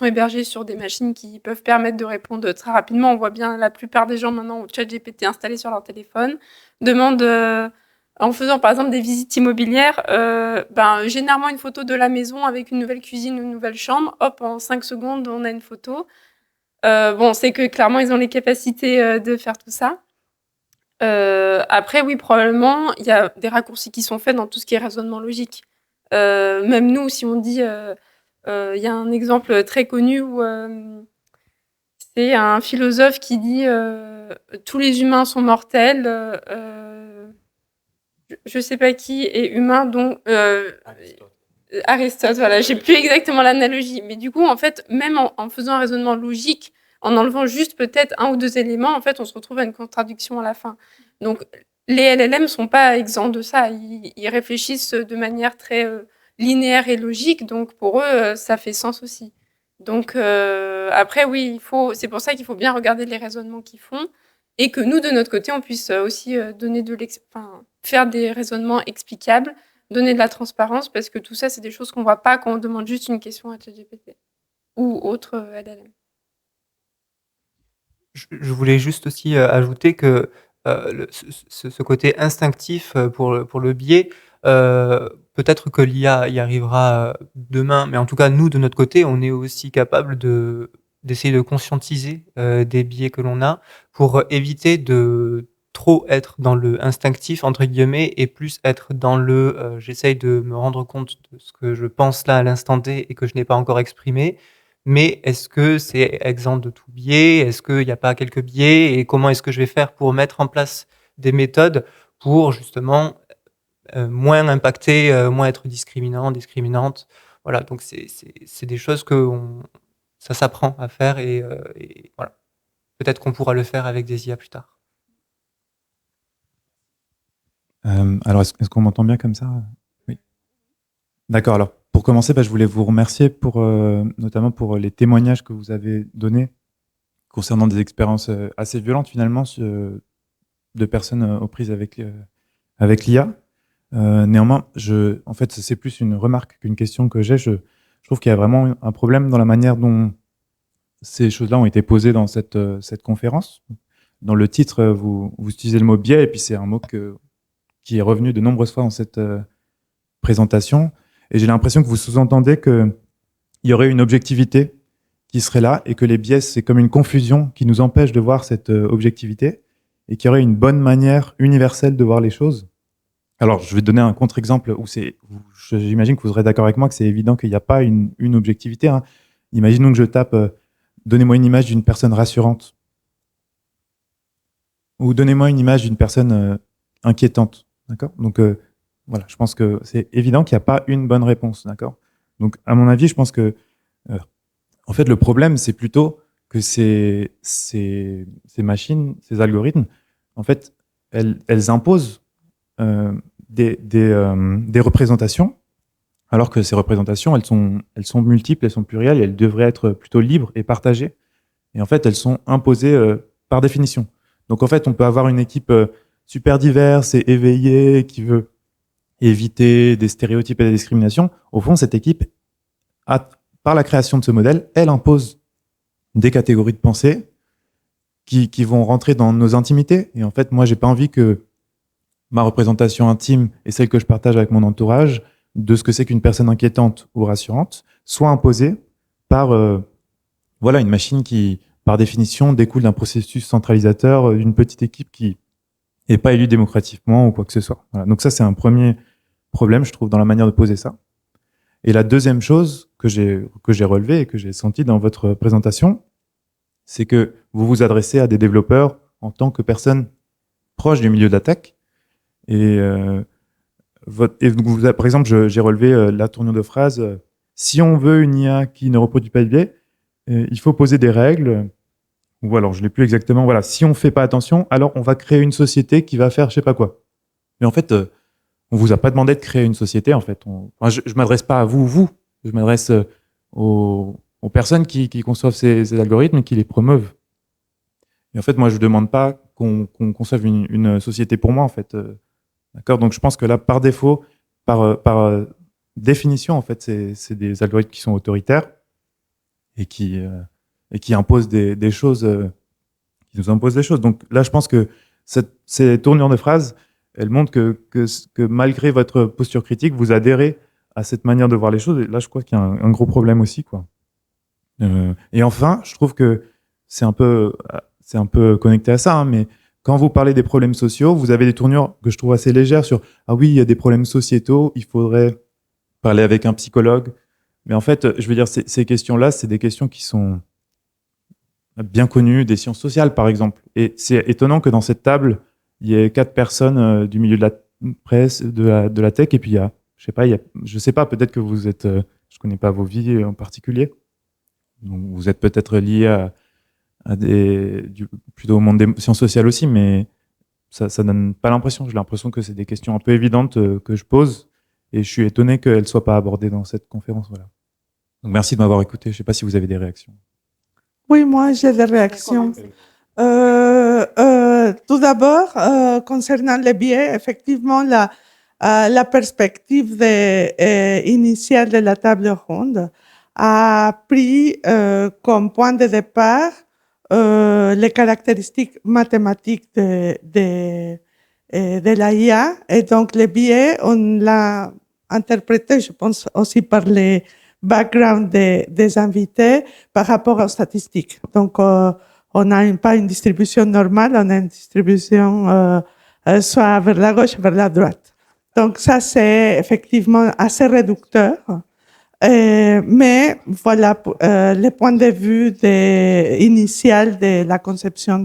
hébergés sur des machines qui peuvent permettre de répondre très rapidement. On voit bien la plupart des gens maintenant ont ChatGPT installé sur leur téléphone, demandent, en faisant par exemple des visites immobilières, généralement une photo de la maison avec une nouvelle cuisine ou une nouvelle chambre. Hop, en 5 secondes, on a une photo. C'est que clairement, ils ont les capacités de faire tout ça. Après, oui, probablement, il y a des raccourcis qui sont faits dans tout ce qui est raisonnement logique. Même nous, si on dit, il y a un exemple très connu où c'est un philosophe qui dit tous les humains sont mortels. Je sais pas qui est humain, donc Aristote. Voilà, j'ai plus exactement l'analogie, mais du coup, en fait, même en faisant un raisonnement logique, en enlevant juste peut-être un ou deux éléments, en fait, on se retrouve à une contradiction à la fin. Donc, les LLM sont pas exempts de ça. Ils réfléchissent de manière très linéaire et logique. Donc, pour eux, ça fait sens aussi. Donc, après, oui, c'est pour ça qu'il faut bien regarder les raisonnements qu'ils font et que nous, de notre côté, on puisse aussi donner faire des raisonnements explicables, donner de la transparence, parce que tout ça, c'est des choses qu'on voit pas quand on demande juste une question à ChatGPT ou autre LLM. Je voulais juste aussi ajouter que ce côté instinctif pour le biais, peut-être que l'IA y arrivera demain, mais en tout cas, nous, de notre côté, on est aussi capable d'essayer de conscientiser des biais que l'on a pour éviter de trop être dans le instinctif, entre guillemets, et plus être dans le j'essaye de me rendre compte de ce que je pense là à l'instant T et que je n'ai pas encore exprimé. Mais est-ce que c'est exempt de tout biais? Est-ce qu'il n'y a pas quelques biais? Et comment est-ce que je vais faire pour mettre en place des méthodes pour justement moins impacter, moins être discriminante? Voilà, donc c'est des choses ça s'apprend à faire et voilà. peut-être qu'on pourra le faire avec des IA plus tard. Alors, est-ce qu'on m'entend bien comme ça? Oui. D'accord. Alors, pour commencer, je voulais vous remercier notamment pour les témoignages que vous avez donnés concernant des expériences assez violentes finalement de personnes aux prises avec l'IA. Néanmoins, en fait, c'est plus une remarque qu'une question que j'ai. Je trouve qu'il y a vraiment un problème dans la manière dont ces choses-là ont été posées dans cette conférence. Dans le titre, vous utilisez le mot biais, et puis c'est un mot qui est revenu de nombreuses fois dans cette présentation. Et j'ai l'impression que vous sous-entendez qu'il y aurait une objectivité qui serait là, et que les biais, c'est comme une confusion qui nous empêche de voir cette objectivité, et qu'il y aurait une bonne manière universelle de voir les choses. Alors, je vais donner un contre-exemple où j'imagine que vous serez d'accord avec moi que c'est évident qu'il n'y a pas une objectivité. Hein. Imaginons que je tape donnez-moi une image d'une personne rassurante. Ou donnez-moi une image d'une personne inquiétante. D'accord? Donc, voilà, je pense que c'est évident qu'il n'y a pas une bonne réponse. D'accord? Donc, à mon avis, je pense que, en fait, le problème, c'est plutôt que ces machines, ces algorithmes, en fait, elles imposent des représentations, alors que ces représentations, elles sont multiples, elles sont plurielles, et elles devraient être plutôt libres et partagées. Et en fait, elles sont imposées par définition. Donc en fait, on peut avoir une équipe super diverse et éveillée qui veut éviter des stéréotypes et des discriminations. Au fond, cette équipe, par la création de ce modèle, elle impose des catégories de pensée qui vont rentrer dans nos intimités. Et en fait, moi, j'ai pas envie que ma représentation intime et celle que je partage avec mon entourage de ce que c'est qu'une personne inquiétante ou rassurante soit imposée par une machine qui, par définition, découle d'un processus centralisateur d'une petite équipe qui n'est pas élue démocratiquement ou quoi que ce soit. Voilà. Donc ça, c'est un premier problème, je trouve, dans la manière de poser ça. Et la deuxième chose que j'ai relevée et que j'ai senti dans votre présentation, c'est que vous vous adressez à des développeurs en tant que personnes proches du milieu de la tech. Et donc par exemple, j'ai relevé la tournure de phrase si on veut une IA qui ne reproduit pas de biais, il faut poser des règles. Ou alors, je l'ai plus exactement. Voilà, si on fait pas attention, alors on va créer une société qui va faire je sais pas quoi. Mais en fait, on vous a pas demandé de créer une société. En fait, je m'adresse pas à vous. Je m'adresse aux personnes qui conçoivent ces algorithmes et qui les promeuvent. Et en fait, moi, je demande pas qu'on conçoive une société pour moi. En fait. D'accord. Donc, je pense que là, par défaut, par définition, en fait, c'est des algorithmes qui sont autoritaires et qui imposent des choses, qui nous imposent des choses. Donc là, je pense que ces tournures de phrases, elles montrent que malgré votre posture critique, vous adhérez à cette manière de voir les choses. Et là, je crois qu'il y a un gros problème aussi, quoi. Et enfin, je trouve que c'est un peu connecté à ça, hein, mais quand vous parlez des problèmes sociaux, vous avez des tournures que je trouve assez légères sur « Ah oui, il y a des problèmes sociétaux, il faudrait parler avec un psychologue ». Mais en fait, je veux dire, ces questions-là, c'est des questions qui sont bien connues des sciences sociales, par exemple. Et c'est étonnant que dans cette table, il y ait 4 personnes du milieu de la presse, de la tech, et puis je sais pas, peut-être que vous êtes, je connais pas vos vies en particulier. Donc vous êtes peut-être liés plutôt au monde des sciences sociales aussi, mais ça donne pas l'impression. J'ai l'impression que c'est des questions un peu évidentes que je pose, et je suis étonné qu'elles soient pas abordées dans cette conférence. Voilà. Donc merci de m'avoir écouté. Je sais pas si vous avez des réactions. Oui, moi, j'ai des réactions. Tout d'abord, concernant les biais, effectivement, la perspective initiale de la table ronde a pris comme point de départ les caractéristiques mathématiques de la IA. Et donc, les biais, on l'a interprété, je pense, aussi par les background des invités par rapport aux statistiques. Donc, on n'a pas une distribution normale, on a une distribution soit vers la gauche, vers la droite. Donc, ça, c'est effectivement assez réducteur. Mais voilà le point de vue initial de la conception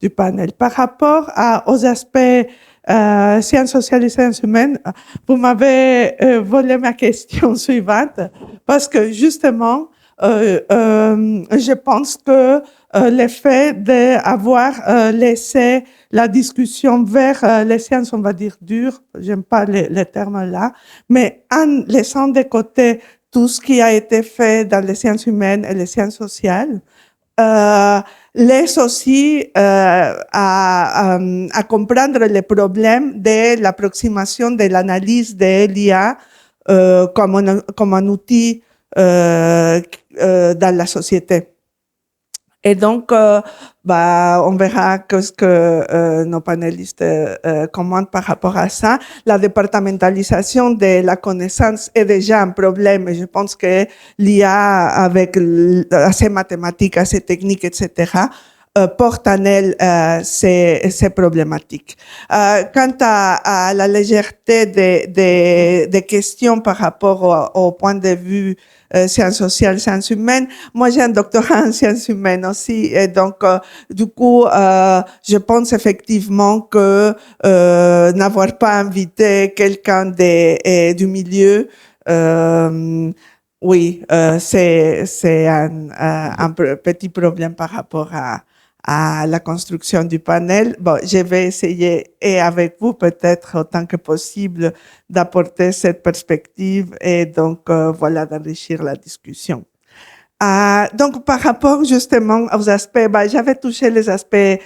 du panel. Par rapport aux aspects sciences sociales et sciences humaines, vous m'avez volé ma question suivante, parce que justement, je pense que le fait d'avoir laissé la discussion vers les sciences, on va dire dures, j'aime pas les termes là, mais en laissant de côté tout ce qui a été fait dans les sciences humaines et les sciences sociales, laisse aussi à comprendre les problèmes de l'approximation de l'analyse de l'IA comme un outil dans la société. Et donc, on verra ce que nos panélistes commentent par rapport à ça. La départementalisation de la connaissance est déjà un problème. Et je pense que l'IA, avec ses mathématiques, ses techniques, etc., porte en elle ces problématiques. Quant à la légèreté des questions par rapport au point de vue sciences sociales, sciences humaines. Moi, j'ai un doctorat en sciences humaines aussi, et donc, du coup, je pense effectivement que n'avoir pas invité quelqu'un du milieu, oui, c'est un petit problème par rapport à la construction du panel. Bon, je vais essayer, et avec vous peut-être autant que possible, d'apporter cette perspective et donc, voilà, d'enrichir la discussion. Donc, par rapport justement aux aspects, j'avais touché les aspects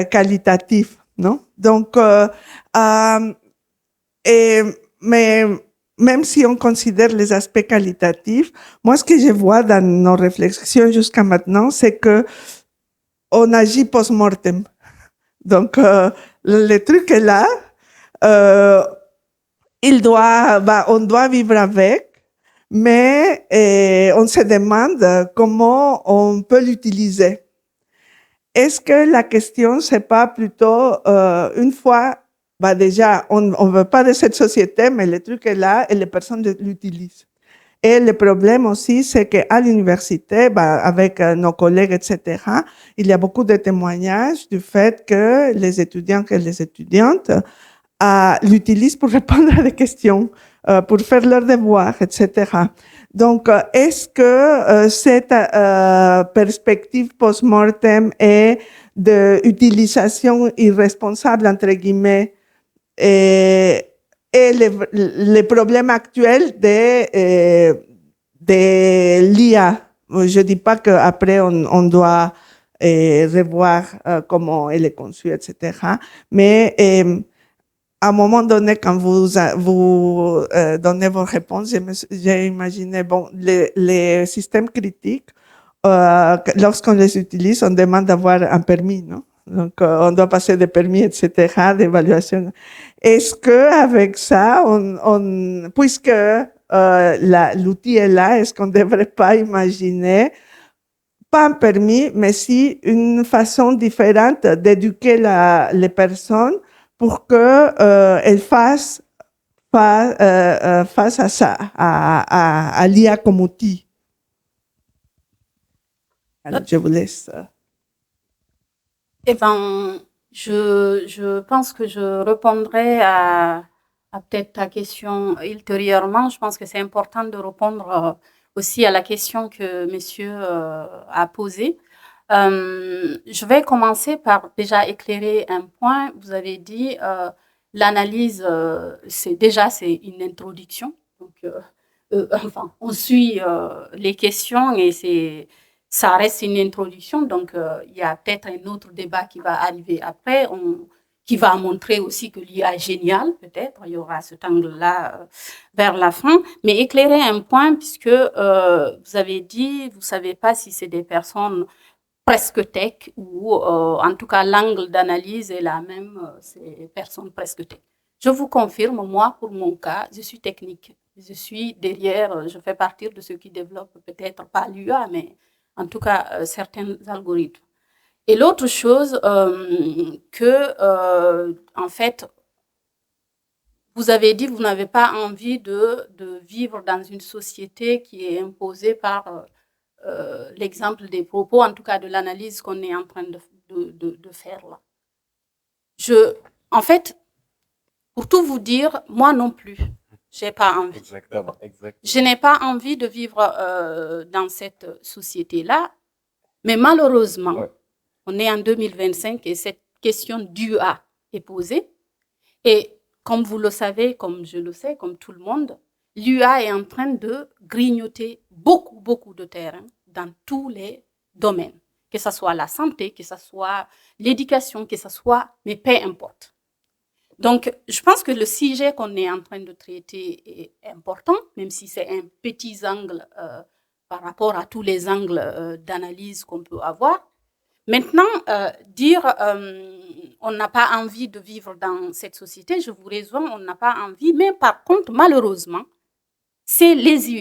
qualitatifs, non? Donc, mais même si on considère les aspects qualitatifs, moi, ce que je vois dans nos réflexions jusqu'à maintenant, c'est que on agit post-mortem. Donc, le truc est là, on doit vivre avec, mais on se demande comment on peut l'utiliser. Est-ce que la question, c'est pas plutôt, une fois, déjà, on ne veut pas de cette société, mais le truc est là et les personnes l'utilisent. Et le problème aussi, c'est qu'à l'université, avec nos collègues, etc., il y a beaucoup de témoignages du fait que les étudiants et les étudiantes l'utilisent pour répondre à des questions, pour faire leurs devoirs, etc. Donc, est-ce que cette perspective post-mortem et d'utilisation irresponsable, entre guillemets, et les problèmes actuels de l'IA. Je dis pas qu'après on doit revoir comment elle est conçue, etc. Mais à un moment donné, quand vous donnez vos réponses, j'ai imaginé, les systèmes critiques, lorsqu'on les utilise, on demande d'avoir un permis, non? Donc, on doit passer des permis, etc., d'évaluation. Est-ce que avec ça, puisque l'outil est là, est-ce qu'on ne devrait pas imaginer, pas un permis, mais si une façon différente d'éduquer les personnes pour que elles fassent face à ça, à l'IA comme outil? Alors, je vous laisse. Eh ben, je pense que je répondrai à peut-être ta question ultérieurement. Je pense que c'est important de répondre aussi à la question que monsieur a posée. Je vais commencer par déjà éclairer un point. Vous avez dit l'analyse, c'est une introduction. Donc, enfin, on suit les questions et ça reste une introduction, donc il y a peut-être un autre débat qui va arriver après, qui va montrer aussi que l'IA est génial, peut-être, il y aura cet angle-là vers la fin, mais éclairer un point, puisque vous avez dit, vous ne savez pas si c'est des personnes presque tech ou en tout cas l'angle d'analyse est la même, c'est personnes presque tech. Je vous confirme, moi, pour mon cas, je suis technique. Je suis derrière, je fais partie de ceux qui développent peut-être pas l'IA, mais en tout cas certains algorithmes. Et l'autre chose, en fait, vous avez dit, vous n'avez pas envie de vivre dans une société qui est imposée par l'exemple des propos, en tout cas de l'analyse qu'on est en train de faire là. En fait, pour tout vous dire, moi non plus. j'ai pas envie. Exactement. Je n'ai pas envie de vivre dans cette société-là, mais malheureusement, on est en 2025 et cette question d'UA est posée. Et comme vous le savez, comme je le sais, comme tout le monde, l'UA est en train de grignoter beaucoup de terrain dans tous les domaines, que ce soit la santé, que ce soit l'éducation, que ce soit, mais peu importe. Donc, je pense que le sujet qu'on est en train de traiter est important, même si c'est un petit angle par rapport à tous les angles d'analyse qu'on peut avoir. Maintenant, dire on n'a pas envie de vivre dans cette société, je vous rejoins, on n'a pas envie, mais par contre, malheureusement, c'est les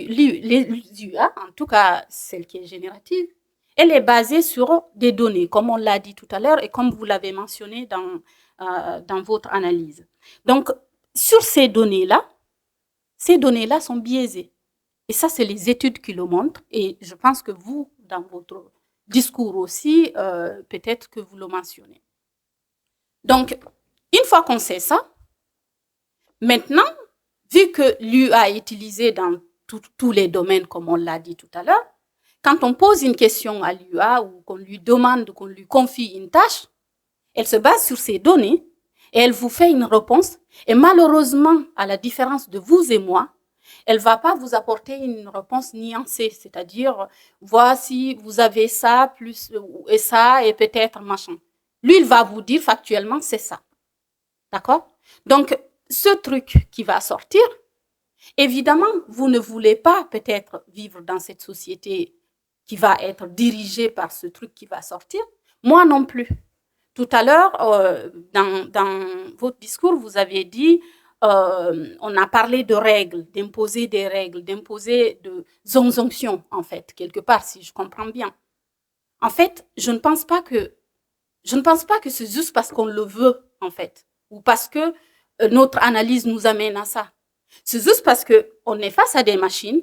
UA, en tout cas celle qui est générative, elle est basée sur des données, comme on l'a dit tout à l'heure et comme vous l'avez mentionné dans votre analyse. Donc, sur ces données-là sont biaisées. Et ça, c'est les études qui le montrent. Et je pense que vous, dans votre discours aussi, peut-être que vous le mentionnez. Donc, une fois qu'on sait ça, maintenant, vu que l'UA est utilisée dans tous les domaines, comme on l'a dit tout à l'heure, quand on pose une question à l'UA ou qu'on lui demande, qu'on lui confie une tâche, elle se base sur ces données et elle vous fait une réponse. Et malheureusement, à la différence de vous et moi, elle va pas vous apporter une réponse nuancée, c'est-à-dire, voici, vous avez ça, plus, et ça, et peut-être machin. Lui, il va vous dire factuellement, c'est ça. D'accord? Donc, ce truc qui va sortir, évidemment, vous ne voulez pas peut-être vivre dans cette société qui va être dirigée par ce truc qui va sortir. Moi non plus. Tout à l'heure, dans votre discours, vous avez dit, on a parlé de règles, d'imposer des règles, d'imposer des injonctions, en fait, quelque part, si je comprends bien. En fait, je ne pense pas que c'est juste parce qu'on le veut, en fait, ou parce que notre analyse nous amène à ça. C'est juste parce qu'on est face à des machines,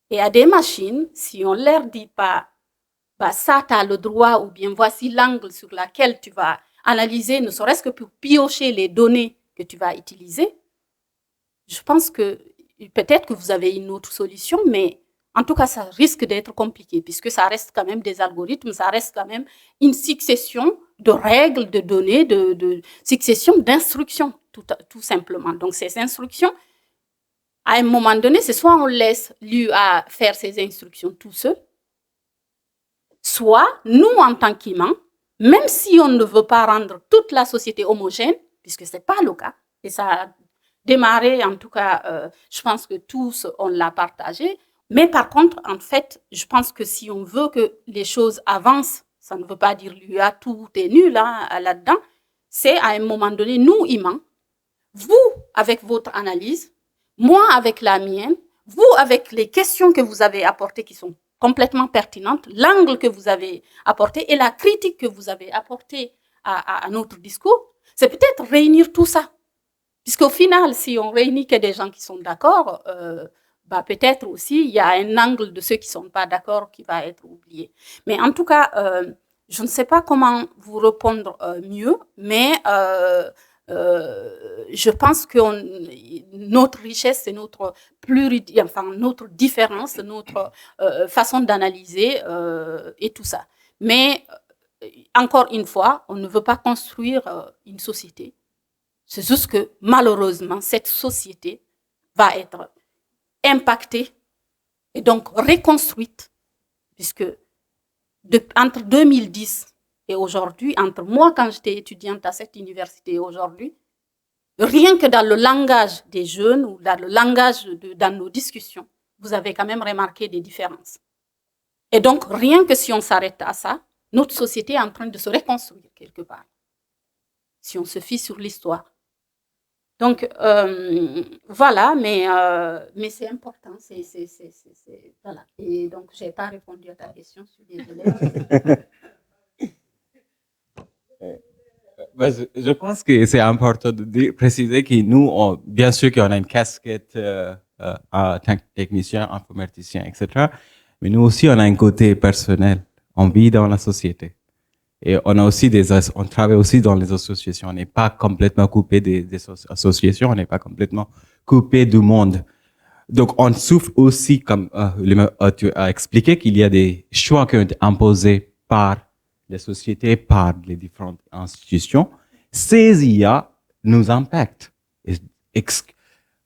et à des machines, si on leur dit pas, bah ça, tu as le droit, ou bien voici l'angle sur lequel tu vas analyser, ne serait-ce que pour piocher les données que tu vas utiliser, je pense que peut-être que vous avez une autre solution, mais en tout cas, ça risque d'être compliqué, puisque ça reste quand même des algorithmes, ça reste quand même une succession de règles, de données, de succession d'instructions, tout simplement. Donc, ces instructions, à un moment donné, c'est soit on laisse l'UA faire ses instructions tout seul, soit nous, en tant qu'humains, même si on ne veut pas rendre toute la société homogène, puisque ce n'est pas le cas, et ça a démarré, en tout cas, je pense que tous, on l'a partagé, mais par contre, en fait, je pense que si on veut que les choses avancent, ça ne veut pas dire l'UA, tout est nul là-dedans, c'est à un moment donné, nous, humains, vous, avec votre analyse, moi, avec la mienne, vous, avec les questions que vous avez apportées qui sont complètement pertinentes, l'angle que vous avez apporté et la critique que vous avez apportée à notre discours, c'est peut-être réunir tout ça. Puisqu'au final, si on réunit que des gens qui sont d'accord, bah peut-être aussi il y a un angle de ceux qui sont pas d'accord qui va être oublié. Mais en tout cas, je ne sais pas comment vous répondre mieux, mais je pense que notre richesse, c'est notre notre différence, notre façon d'analyser et tout ça. Mais encore une fois, on ne veut pas construire une société. C'est juste que malheureusement, cette société va être impactée et donc reconstruite, puisque entre 2010 et aujourd'hui, entre moi quand j'étais étudiante à cette université et aujourd'hui, rien que dans le langage des jeunes ou dans le langage dans nos discussions, vous avez quand même remarqué des différences. Et donc, rien que si on s'arrête à ça, notre société est en train de se reconstruire quelque part, si on se fie sur l'histoire. Donc, voilà, mais c'est important, voilà. Et donc, je n'ai pas répondu à ta question, je suis désolée. Je pense que c'est important de préciser que nous, bien sûr qu'on a une casquette en tant que technicien, informaticien, etc. Mais nous aussi, on a un côté personnel. On vit dans la société. Et on travaille aussi dans les associations. On n'est pas complètement coupé des associations, on n'est pas complètement coupé du monde. Donc, on souffre aussi, comme tu as expliqué, qu'il y a des choix qui ont été imposés par les sociétés, par les différentes institutions. Ces IA nous impactent.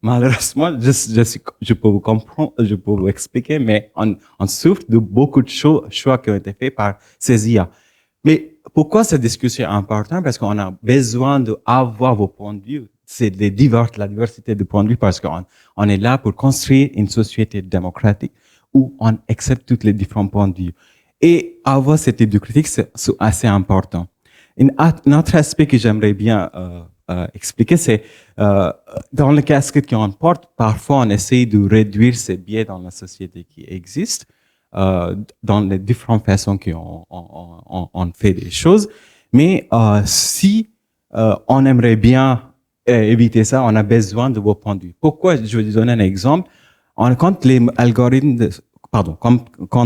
Malheureusement, je peux vous comprendre, je peux vous expliquer, mais on souffre de beaucoup de choix qui ont été faits par ces IA. Mais pourquoi cette discussion est importante? Parce qu'on a besoin d'avoir vos points de vue. C'est la diversité de points de vue parce qu'on est là pour construire une société démocratique où on accepte tous les différents points de vue. Et avoir cette type de critique, c'est assez important. Un autre aspect que j'aimerais bien expliquer, c'est dans le casquette qu'on porte, parfois on essaie de réduire ces biais dans la société qui existe, dans les différentes façons qu'on fait des choses. Mais si on aimerait bien éviter ça, on a besoin de vos points de vue. Pourquoi? Je vais vous donner un exemple. Quand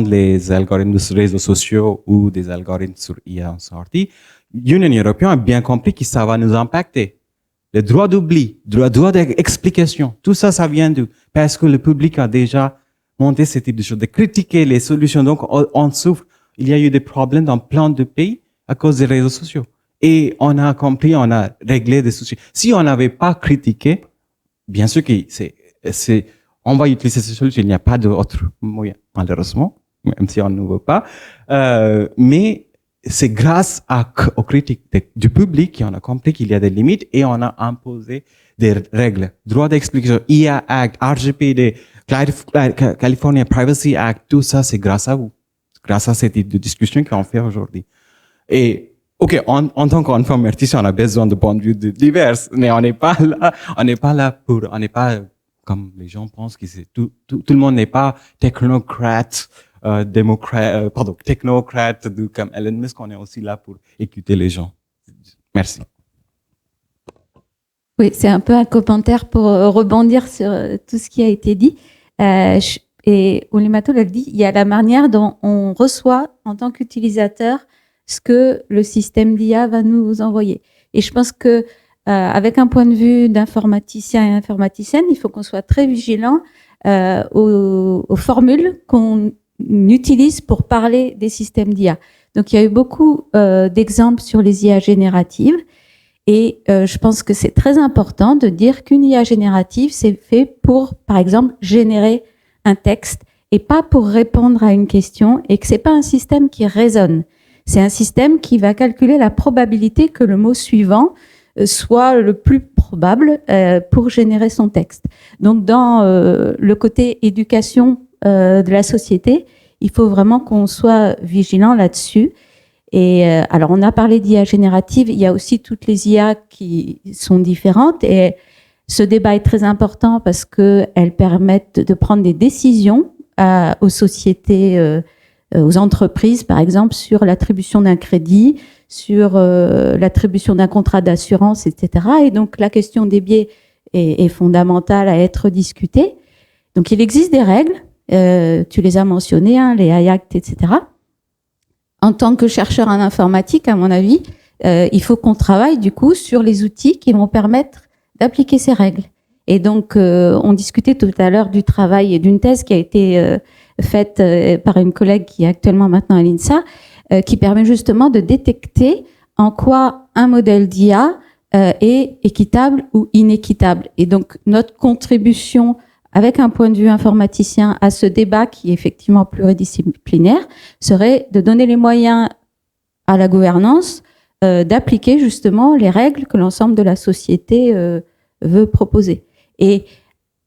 les algorithmes de réseaux sociaux ou des algorithmes sur IA sont sortis, l'Union européenne a bien compris que ça va nous impacter. Le droit d'oubli, le droit d'explication, tout ça, ça vient parce que le public a déjà monté ce type de choses, de critiquer les solutions. Donc, on souffre. Il y a eu des problèmes dans plein de pays à cause des réseaux sociaux. Et on a compris, on a réglé des soucis. Si on n'avait pas critiqué, bien sûr que on va utiliser ces solutions. Il n'y a pas d'autre moyen, malheureusement, même si on ne veut pas. Mais c'est grâce aux critiques du public qu'on a compris qu'il y a des limites et on a imposé des règles. Droit d'explication, IA Act, RGPD, California Privacy Act, tout ça, c'est grâce à vous. Grâce à cette discussion qu'on fait aujourd'hui. Et, OK, en tant qu'informaticien, on a besoin de points de vue divers, mais on n'est pas comme les gens pensent que c'est tout le monde n'est pas technocrate, technocrate comme Elon Musk, on est aussi là pour écouter les gens. Merci. Oui, c'est un peu un commentaire pour rebondir sur tout ce qui a été dit. Et Oulimatou l'a dit, il y a la manière dont on reçoit en tant qu'utilisateur ce que le système d'IA va nous envoyer. Et je pense que avec un point de vue d'informaticien et informaticienne, il faut qu'on soit très vigilant aux formules qu'on utilise pour parler des systèmes d'IA. Donc, il y a eu beaucoup d'exemples sur les IA génératives. Et je pense que c'est très important de dire qu'une IA générative, c'est fait pour, par exemple, générer un texte et pas pour répondre à une question, et que c'est pas un système qui raisonne. C'est un système qui va calculer la probabilité que le mot suivant soit le plus probable pour générer son texte. Donc, dans le côté éducation de la société, il faut vraiment qu'on soit vigilant là-dessus. Et alors, on a parlé d'IA générative, il y a aussi toutes les IA qui sont différentes. Et ce débat est très important parce qu'elles permettent de prendre des décisions aux sociétés, aux entreprises, par exemple, sur l'attribution d'un crédit, sur l'attribution d'un contrat d'assurance, etc. Et donc, la question des biais est fondamentale à être discutée. Donc, il existe des règles, tu les as mentionnées, hein, les IACT, etc. En tant que chercheur en informatique, à mon avis, il faut qu'on travaille du coup sur les outils qui vont permettre d'appliquer ces règles. Et donc, on discutait tout à l'heure du travail et d'une thèse qui a été faite par une collègue qui est actuellement maintenant à l'INSA, qui permet justement de détecter en quoi un modèle d'IA est équitable ou inéquitable. Et donc, notre contribution avec un point de vue informaticien à ce débat qui est effectivement pluridisciplinaire serait de donner les moyens à la gouvernance d'appliquer justement les règles que l'ensemble de la société veut proposer. Et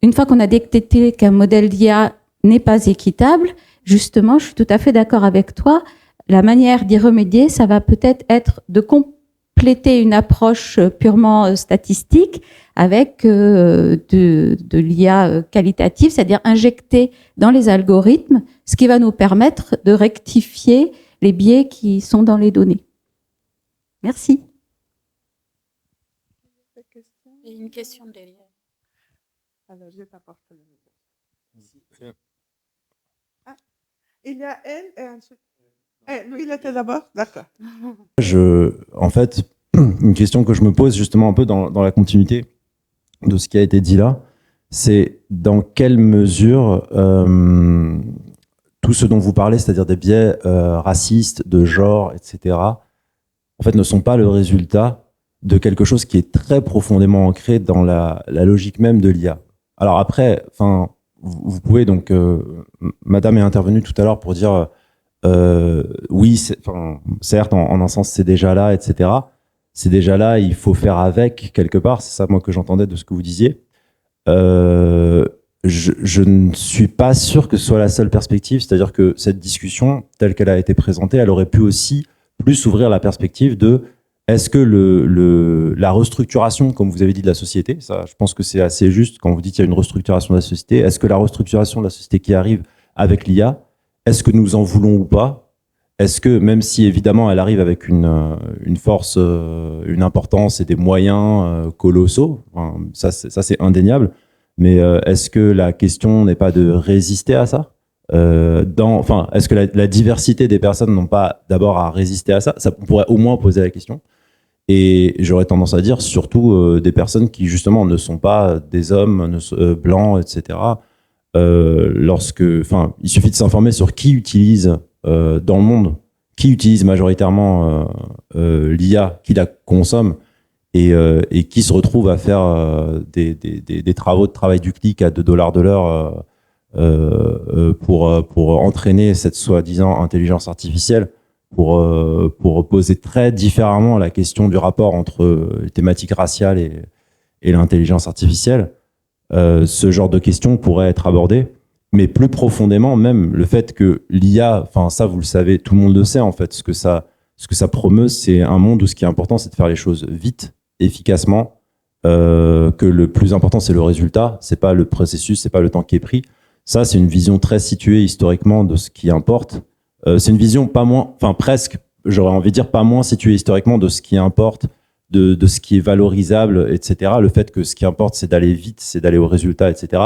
une fois qu'on a détecté qu'un modèle d'IA n'est pas équitable, justement, je suis tout à fait d'accord avec toi, la manière d'y remédier, ça va peut-être être de compléter une approche purement statistique avec de l'IA qualitative, c'est-à-dire injecter dans les algorithmes ce qui va nous permettre de rectifier les biais qui sont dans les données. Merci. Il y a une question derrière. Alors, je t'apporte le micro. Ah, il y a elle et ensuite. Lui, il était d'abord? D'accord. En fait, une question que je me pose justement un peu dans la continuité de ce qui a été dit là, c'est dans quelle mesure tout ce dont vous parlez, c'est-à-dire des biais racistes, de genre, etc., en fait, ne sont pas le résultat de quelque chose qui est très profondément ancré dans la logique même de l'IA. Alors après, enfin, vous pouvez donc, Madame est intervenue tout à l'heure pour dire oui, certes, en un sens, c'est déjà là, etc. C'est déjà là, il faut faire avec quelque part. C'est ça, moi, que j'entendais de ce que vous disiez. Je ne suis pas sûr que ce soit la seule perspective. C'est-à-dire que cette discussion, telle qu'elle a été présentée, elle aurait pu aussi plus ouvrir la perspective de est-ce que la restructuration, comme vous avez dit, de la société, ça, je pense que c'est assez juste quand vous dites qu'il y a une restructuration de la société, est-ce que la restructuration de la société qui arrive avec l'IA, est-ce que nous en voulons ou pas? Est-ce que, même si évidemment elle arrive avec une force, une importance et des moyens colossaux, enfin, ça c'est indéniable, mais est-ce que la question n'est pas de résister à ça? Est-ce que la diversité des personnes n'ont pas d'abord à résister à ça? Ça pourrait au moins poser la question. Et j'aurais tendance à dire surtout des personnes qui justement ne sont pas des hommes blancs, etc. Il suffit de s'informer sur qui utilise dans le monde, qui utilise majoritairement l'IA, qui la consomme et qui se retrouve à faire des travaux de travail du clic à $2 de l'heure pour entraîner cette soi-disant intelligence artificielle, pour poser très différemment la question du rapport entre les thématiques raciales et l'intelligence artificielle. Ce genre de questions pourrait être abordé, mais plus profondément même le fait que l'IA, enfin ça vous le savez, tout le monde le sait en fait, ce que ça promeut, c'est un monde où ce qui est important, c'est de faire les choses vite, efficacement, que le plus important c'est le résultat, c'est pas le processus, c'est pas le temps qui est pris. Ça, c'est une vision très située historiquement de ce qui importe. C'est une vision pas moins, enfin presque, j'aurais envie de dire pas moins située historiquement de ce qui importe, de ce qui est valorisable, etc. Le fait que ce qui importe, c'est d'aller vite, c'est d'aller au résultat, etc.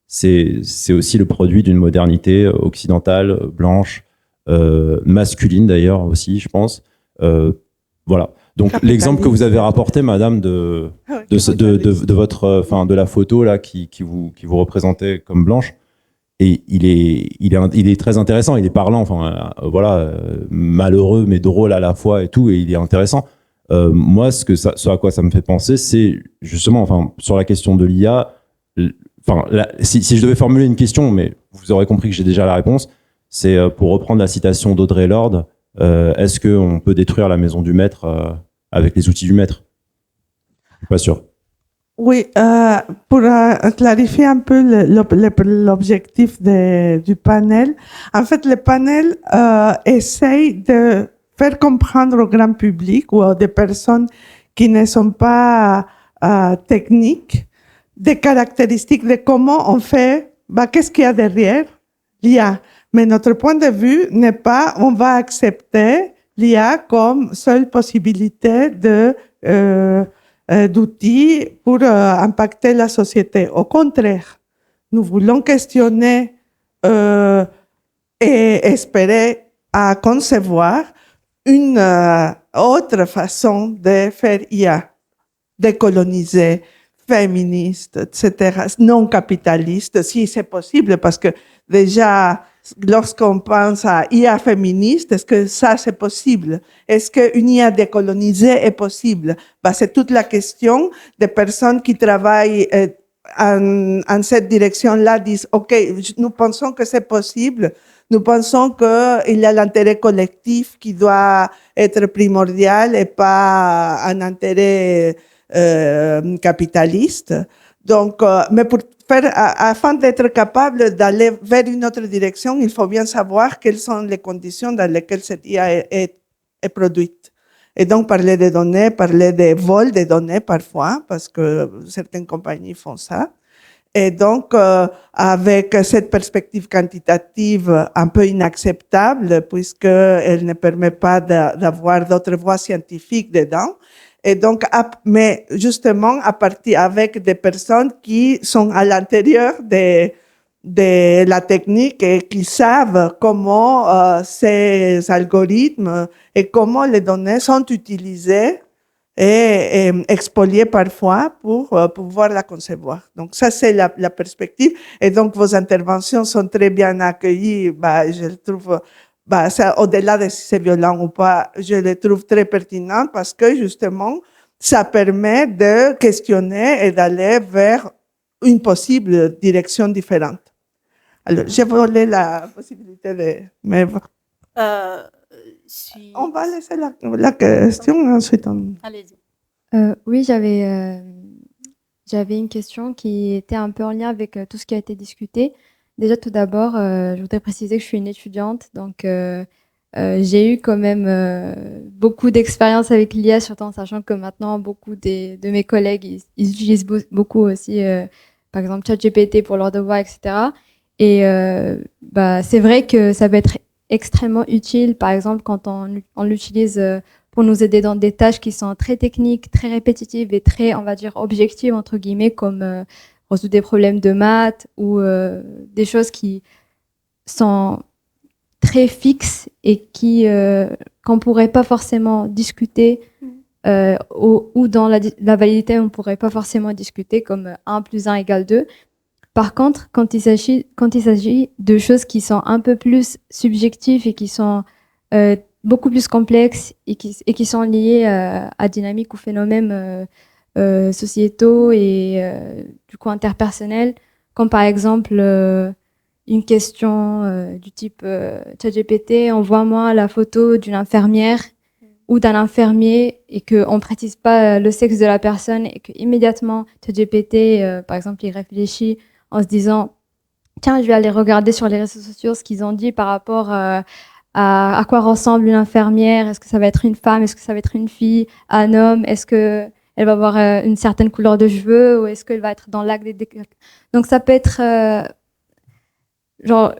C'est aussi le produit d'une modernité occidentale, blanche, masculine d'ailleurs aussi, je pense. Voilà. Donc l'exemple que vous avez rapporté, Madame, de votre, enfin de la photo là qui vous représentait comme blanche. Et il est très intéressant, il est parlant, enfin voilà, malheureux mais drôle à la fois et tout, et il est intéressant. Moi, ce à quoi ça me fait penser, c'est justement, enfin, sur la question de l'IA, si je devais formuler une question, mais vous aurez compris que j'ai déjà la réponse, c'est pour reprendre la citation d'Audre Lorde, est-ce qu'on peut détruire la maison du maître avec les outils du maître? Je suis pas sûr. Oui, pour clarifier un peu l'objectif du panel, en fait, le panel essaye de faire comprendre au grand public ou à des personnes qui ne sont pas techniques des caractéristiques de comment on fait, qu'est-ce qu'il y a derrière l'IA. Mais notre point de vue n'est pas on va accepter l'IA comme seule possibilité d'outils pour impacter la société. Au contraire, nous voulons questionner et espérer à concevoir une autre façon de faire IA, décoloniser, féministe, etc., non capitaliste, si c'est possible, parce que déjà, lorsqu'on pense à IA féministe, est-ce que ça c'est possible? Est-ce qu'une IA décolonisée est possible? C'est toute la question des personnes qui travaillent en cette direction-là, disent, OK, nous pensons que c'est possible, nous pensons qu'il y a l'intérêt collectif qui doit être primordial et pas un intérêt capitaliste. Donc, mais afin d'être capable d'aller vers une autre direction, il faut bien savoir quelles sont les conditions dans lesquelles cette IA est produite. Et donc, parler des données, parler des vols des données parfois, parce que certaines compagnies font ça. Et donc, avec cette perspective quantitative un peu inacceptable, puisqu'elle ne permet pas d'avoir d'autres voies scientifiques dedans. Et donc, mais justement, à partir avec des personnes qui sont à l'intérieur de la technique et qui savent comment ces algorithmes et comment les données sont utilisées et expoliées parfois pour pouvoir la concevoir. Donc ça, c'est la perspective. Et donc vos interventions sont très bien accueillies. Je le trouve, ça, au-delà de si c'est violent ou pas, je les trouve très pertinentes parce que justement, ça permet de questionner et d'aller vers une possible direction différente. Alors, j'ai volé la possibilité de... Mais on va laisser la question, ensuite on... Allez-y. Oui, j'avais une question qui était un peu en lien avec tout ce qui a été discuté. Déjà, tout d'abord, je voudrais préciser que je suis une étudiante, donc j'ai eu quand même beaucoup d'expérience avec l'IA, surtout en sachant que maintenant, beaucoup de mes collègues, ils utilisent beaucoup aussi, par exemple, ChatGPT pour leurs devoirs, etc. Et c'est vrai que ça peut être extrêmement utile, par exemple, quand on l'utilise pour nous aider dans des tâches qui sont très techniques, très répétitives et très, on va dire, objectives, entre guillemets, comme résoudre des problèmes de maths ou des choses qui sont très fixes et qu'on pourrait pas forcément discuter ou dans la validité, on pourrait pas forcément discuter comme 1 + 1 = 2. Par contre, quand il s'agit de choses qui sont un peu plus subjectives et qui sont beaucoup plus complexes et qui sont liées à dynamiques ou phénomènes sociétaux et du coup interpersonnels, comme par exemple une question du type ChatGPT, envoie-moi la photo d'une infirmière ou d'un infirmier et qu'on ne précise pas le sexe de la personne et que immédiatement ChatGPT, par exemple, il réfléchit en se disant tiens, je vais aller regarder sur les réseaux sociaux ce qu'ils ont dit par rapport à quoi ressemble une infirmière. Est-ce que ça va être une femme? Est-ce que ça va être une fille? Un homme? Est-ce que elle va avoir une certaine couleur de cheveux ou est-ce qu'elle va être dans l'acte des... Donc ça peut être genre,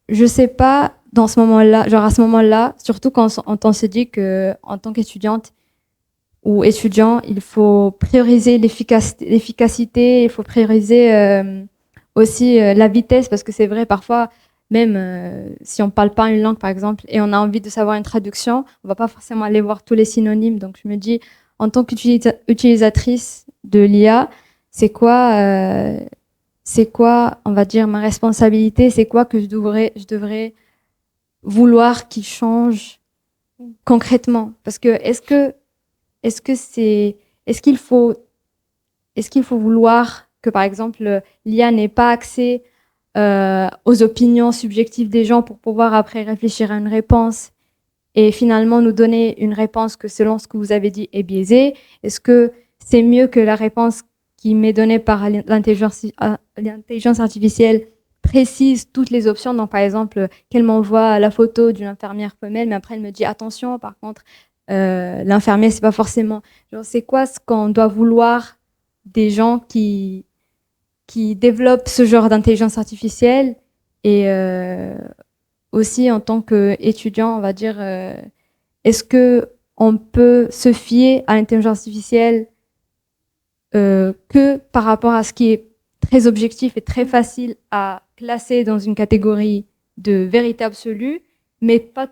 je sais pas dans ce moment-là, genre à ce moment-là, surtout quand on se dit que en tant qu'étudiante ou étudiant, il faut prioriser l'efficacité, il faut prioriser aussi la vitesse, parce que c'est vrai, parfois, même si on parle pas une langue, par exemple, et on a envie de savoir une traduction, on va pas forcément aller voir tous les synonymes. Donc, je me dis, en tant qu'utilisatrice de l'IA, c'est quoi, on va dire, ma responsabilité? C'est quoi que je devrais vouloir qu'il change concrètement? Parce que est-ce qu'il faut vouloir que, par exemple, l'IA n'ait pas accès aux opinions subjectives des gens pour pouvoir après réfléchir à une réponse et finalement nous donner une réponse que selon ce que vous avez dit est biaisée? Est-ce que c'est mieux que la réponse qui m'est donnée par l'intelligence artificielle précise toutes les options? Donc par exemple, qu'elle m'envoie la photo d'une infirmière femelle, mais après elle me dit attention, par contre l'infirmier c'est pas forcément... Genre, c'est quoi ce qu'on doit vouloir des gens qui développent ce genre d'intelligence artificielle? Et aussi en tant qu'étudiant, on va dire, est-ce que on peut se fier à l'intelligence artificielle que par rapport à ce qui est très objectif et très facile à classer dans une catégorie de vérité absolue, mais pas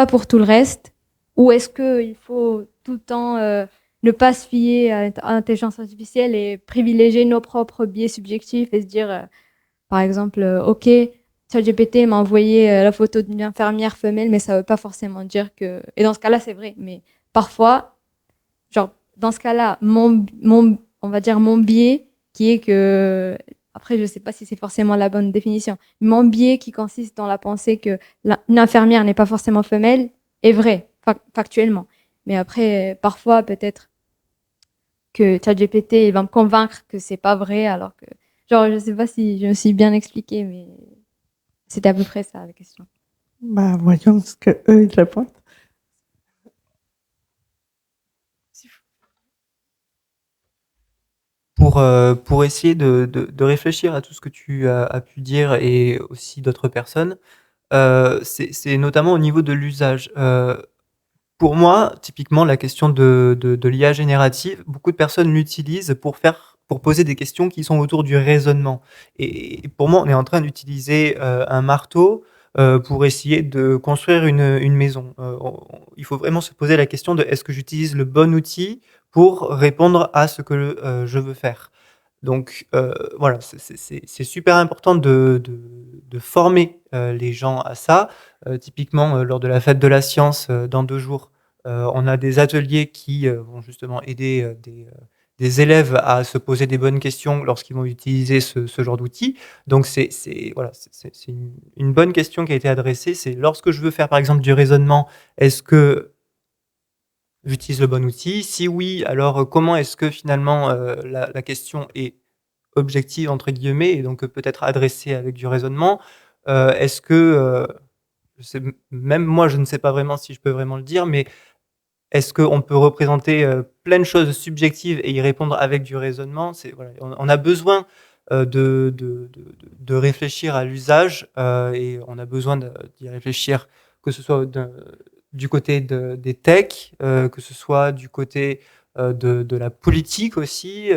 pour tout le reste? Ou est-ce qu'il faut tout le temps ne pas se fier à l'intelligence artificielle et privilégier nos propres biais subjectifs et se dire, par exemple, OK, ChatGPT m'a envoyé la photo d'une infirmière femelle, mais ça veut pas forcément dire que... Et dans ce cas-là, c'est vrai, mais parfois, genre, dans ce cas-là, on va dire mon biais, qui est que... Après, je sais pas si c'est forcément la bonne définition. Mon biais qui consiste dans la pensée que une infirmière n'est pas forcément femelle est vrai, factuellement. Mais après, parfois, peut-être que ChatGPT il va me convaincre que c'est pas vrai, alors que, genre, je sais pas si je me suis bien expliquée, mais c'était à peu près ça la question. Voyons ce que eux ils répondent. Pour essayer de réfléchir à tout ce que tu as pu dire et aussi d'autres personnes, c'est notamment au niveau de l'usage. Pour moi, typiquement, la question de l'IA générative, beaucoup de personnes l'utilisent pour faire pour poser des questions qui sont autour du raisonnement. Et pour moi, on est en train d'utiliser un marteau pour essayer de construire une maison. Il faut vraiment se poser la question de est-ce que j'utilise le bon outil pour répondre à ce que je veux faire. Donc voilà, c'est super important de former les gens à ça. Typiquement, lors de la fête de la science, dans 2 jours, on a des ateliers qui vont justement aider des élèves à se poser des bonnes questions lorsqu'ils vont utiliser ce genre d'outils. Donc voilà, c'est une bonne question qui a été adressée. C'est lorsque je veux faire par exemple du raisonnement, est-ce que j'utilise le bon outil? Si oui, alors comment est-ce que finalement la question est objective entre guillemets et donc peut-être adressée avec du raisonnement? Est-ce que même moi je ne sais pas vraiment si je peux vraiment le dire, mais est-ce qu'on peut représenter plein de choses subjectives et y répondre avec du raisonnement? Voilà, on a besoin de réfléchir à l'usage et on a besoin d'y réfléchir, que ce soit du côté des techs, que ce soit du côté de la politique aussi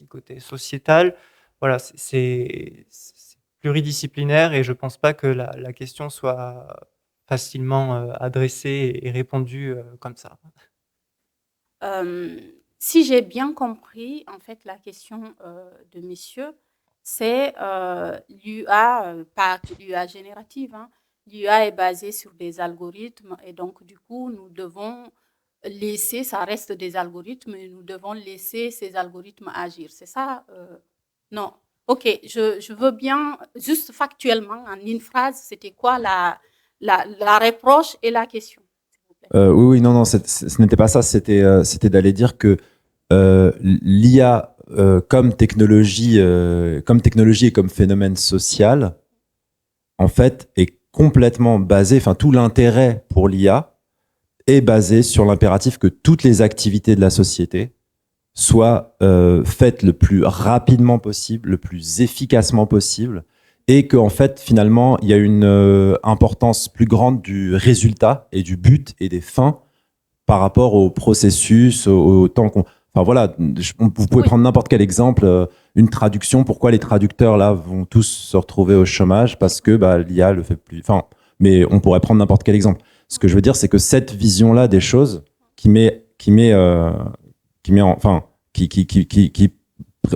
côté sociétal. Voilà, c'est pluridisciplinaire et je pense pas que la question soit facilement adressée et répondue comme ça. Si j'ai bien compris, en fait, la question de monsieur, c'est l'UA, pas que l'UA générative, hein. L'UA est basée sur des algorithmes et donc, du coup, nous devons laisser, ça reste des algorithmes, et nous devons laisser ces algorithmes agir. C'est ça Non. Ok, je veux bien, juste factuellement, en une phrase, c'était quoi la reproche et la question, s'il vous plaît? Oui, non, non, ce n'était pas ça. C'était d'aller dire que l'IA comme technologie et comme phénomène social, en fait, est complètement basé. Enfin, tout l'intérêt pour l'IA est basé sur l'impératif que toutes les activités de la société soient faites le plus rapidement possible, le plus efficacement possible, et qu'en fait, finalement, il y a une importance plus grande du résultat et du but et des fins par rapport au processus, au temps qu'on... Enfin voilà, vous pouvez Oui. prendre n'importe quel exemple, une traduction, pourquoi les traducteurs là vont tous se retrouver au chômage? Parce que l'IA le fait plus... Enfin, mais on pourrait prendre n'importe quel exemple. Ce que je veux dire, c'est que cette vision-là des choses qui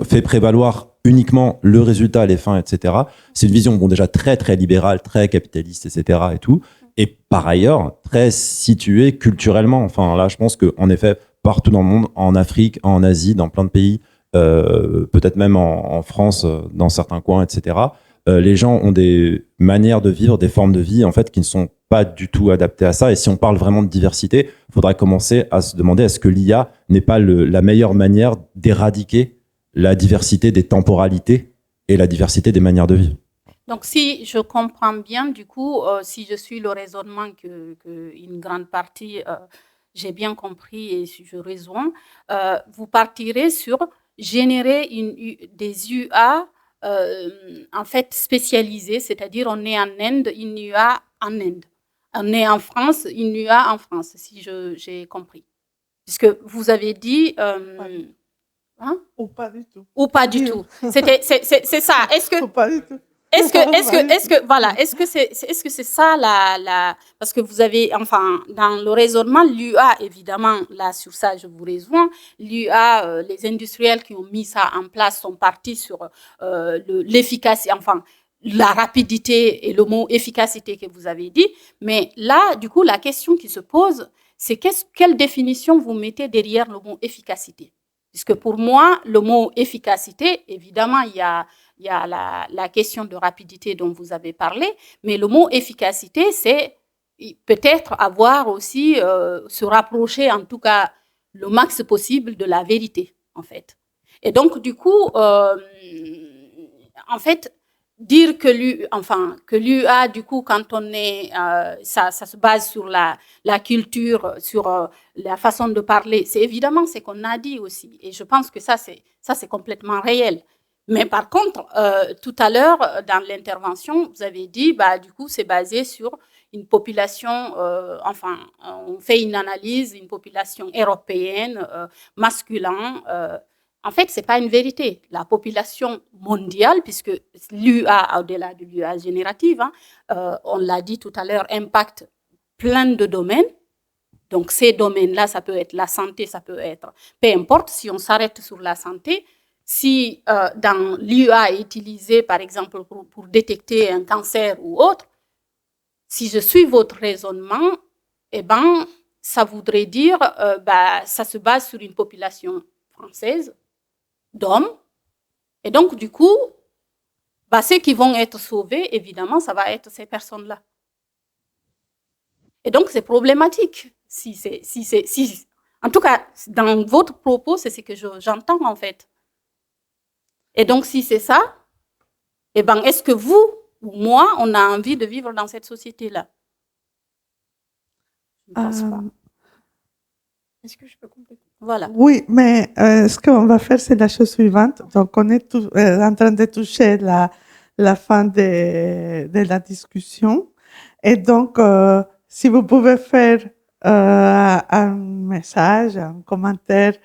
fait prévaloir uniquement le résultat, les fins, etc. C'est une vision déjà très très libérale, très capitaliste, etc. et tout. Et par ailleurs, très située culturellement. Enfin là, je pense qu'en effet, partout dans le monde, en Afrique, en Asie, dans plein de pays, peut-être même en France, dans certains coins, etc. Les gens ont des manières de vivre, des formes de vie en fait qui ne sont pas du tout adaptées à ça. Et si on parle vraiment de diversité, il faudrait commencer à se demander est-ce que l'IA n'est pas la meilleure manière d'éradiquer la diversité des temporalités et la diversité des manières de vivre. Donc, si je comprends bien, du coup, si je suis le raisonnement que une grande partie, j'ai bien compris et si je raisonne, vous partirez sur générer des UA en fait spécialisées, c'est-à-dire on est en Inde, une UA en Inde. On est en France, une UA en France, si j'ai compris. Puisque vous avez dit... hein? Ou pas du tout. Ou pas du tout. C'est ça. Est-ce que... Ou pas du tout. Est-ce que c'est ça parce que vous avez, enfin, dans le raisonnement, l'UA, évidemment, là, sur ça, je vous rejoins, l'UA, les industriels qui ont mis ça en place sont partis sur l'efficacité, enfin, la rapidité et le mot efficacité que vous avez dit. Mais là, du coup, la question qui se pose, c'est quelle définition vous mettez derrière le mot efficacité? Puisque pour moi, le mot efficacité, évidemment, il y a la question de rapidité dont vous avez parlé, mais le mot efficacité, c'est peut-être avoir aussi, se rapprocher en tout cas le max possible de la vérité, en fait. Et donc, du coup, en fait, dire que l'UA, du coup, quand on est, ça se base sur la culture, sur la façon de parler, c'est évidemment ce qu'on a dit aussi. Et je pense que ça, c'est complètement réel. Mais par contre, tout à l'heure, dans l'intervention, vous avez dit, du coup, c'est basé sur une population, on fait une analyse, une population européenne, masculine, En fait, c'est pas une vérité. La population mondiale, puisque l'UA, au-delà de l'UA générative, on l'a dit tout à l'heure, impacte plein de domaines. Donc, ces domaines-là, ça peut être la santé, ça peut être... Peu importe, si on s'arrête sur la santé, si dans l'UA est utilisé, par exemple, pour détecter un cancer ou autre, si je suis votre raisonnement, eh ben, ça voudrait dire, ça se base sur une population française d'hommes. Et donc, du coup, ceux qui vont être sauvés, évidemment, ça va être ces personnes-là. Et donc, c'est problématique. En tout cas, dans votre propos, c'est ce que j'entends, en fait. Et donc, si c'est ça, eh ben, est-ce que vous ou moi, on a envie de vivre dans cette société-là? Je ne pense pas. Est-ce que je peux compléter? Voilà. Oui, mais ce qu'on va faire, c'est la chose suivante. Donc, on est en train de toucher la fin de la discussion. Et donc, si vous pouvez faire un message, un commentaire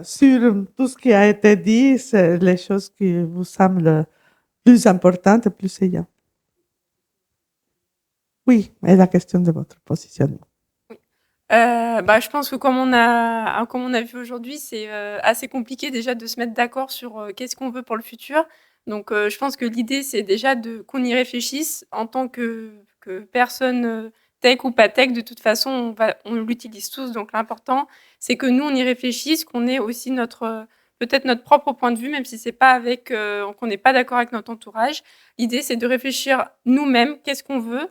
sur tout ce qui a été dit, c'est les choses qui vous semblent plus importantes et plus saillantes. Oui, mais la question de votre positionnement. Je pense que comme on a vu aujourd'hui, c'est assez compliqué déjà de se mettre d'accord sur qu'est-ce qu'on veut pour le futur. Donc, je pense que l'idée, c'est déjà qu'on y réfléchisse en tant que personne tech ou pas tech. De toute façon, on l'utilise tous. Donc, l'important, c'est que nous, on y réfléchisse, qu'on ait aussi peut-être notre propre point de vue, même si c'est pas qu'on n'est pas d'accord avec notre entourage. L'idée, c'est de réfléchir nous-mêmes, qu'est-ce qu'on veut.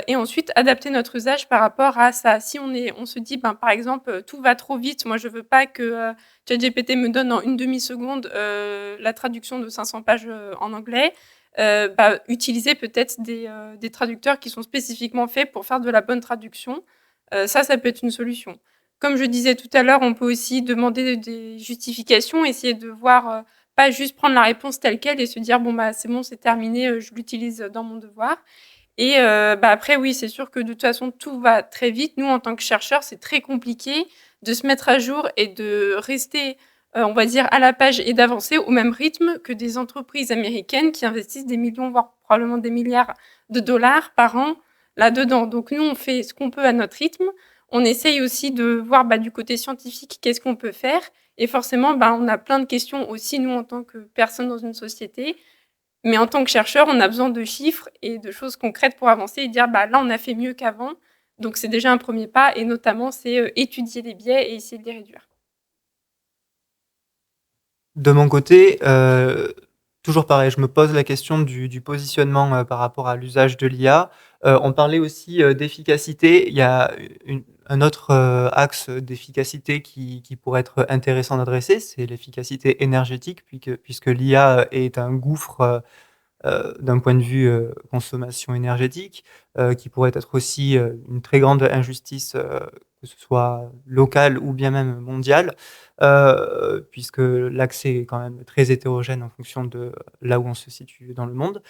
Et ensuite adapter notre usage par rapport à ça. Si on se dit, par exemple, tout va trop vite, moi je veux pas que ChatGPT me donne en une demi-seconde la traduction de 500 pages en anglais, utiliser peut-être des traducteurs qui sont spécifiquement faits pour faire de la bonne traduction. Ça peut être une solution. Comme je disais tout à l'heure, on peut aussi demander des justifications, essayer de voir, pas juste prendre la réponse telle quelle et se dire, c'est bon, c'est terminé, je l'utilise dans mon devoir. Et après, oui, c'est sûr que de toute façon, tout va très vite. Nous, en tant que chercheurs, c'est très compliqué de se mettre à jour et de rester, on va dire, à la page et d'avancer au même rythme que des entreprises américaines qui investissent des millions, voire probablement des milliards de dollars par an là-dedans. Donc, nous, on fait ce qu'on peut à notre rythme. On essaye aussi de voir du côté scientifique qu'est-ce qu'on peut faire. Et forcément, on a plein de questions aussi, nous, en tant que personnes dans une société. Mais en tant que chercheur, on a besoin de chiffres et de choses concrètes pour avancer et dire là, on a fait mieux qu'avant. Donc, c'est déjà un premier pas. Et notamment, c'est étudier les biais et essayer de les réduire. De mon côté, toujours pareil, je me pose la question du positionnement par rapport à l'usage de l'IA. On parlait aussi d'efficacité. Il y a un autre axe d'efficacité qui pourrait être intéressant d'adresser, c'est l'efficacité énergétique, puisque l'IA est un gouffre d'un point de vue consommation énergétique, qui pourrait être aussi une très grande injustice, que ce soit locale ou bien même mondiale, puisque l'accès est quand même très hétérogène en fonction de là où on se situe dans le monde.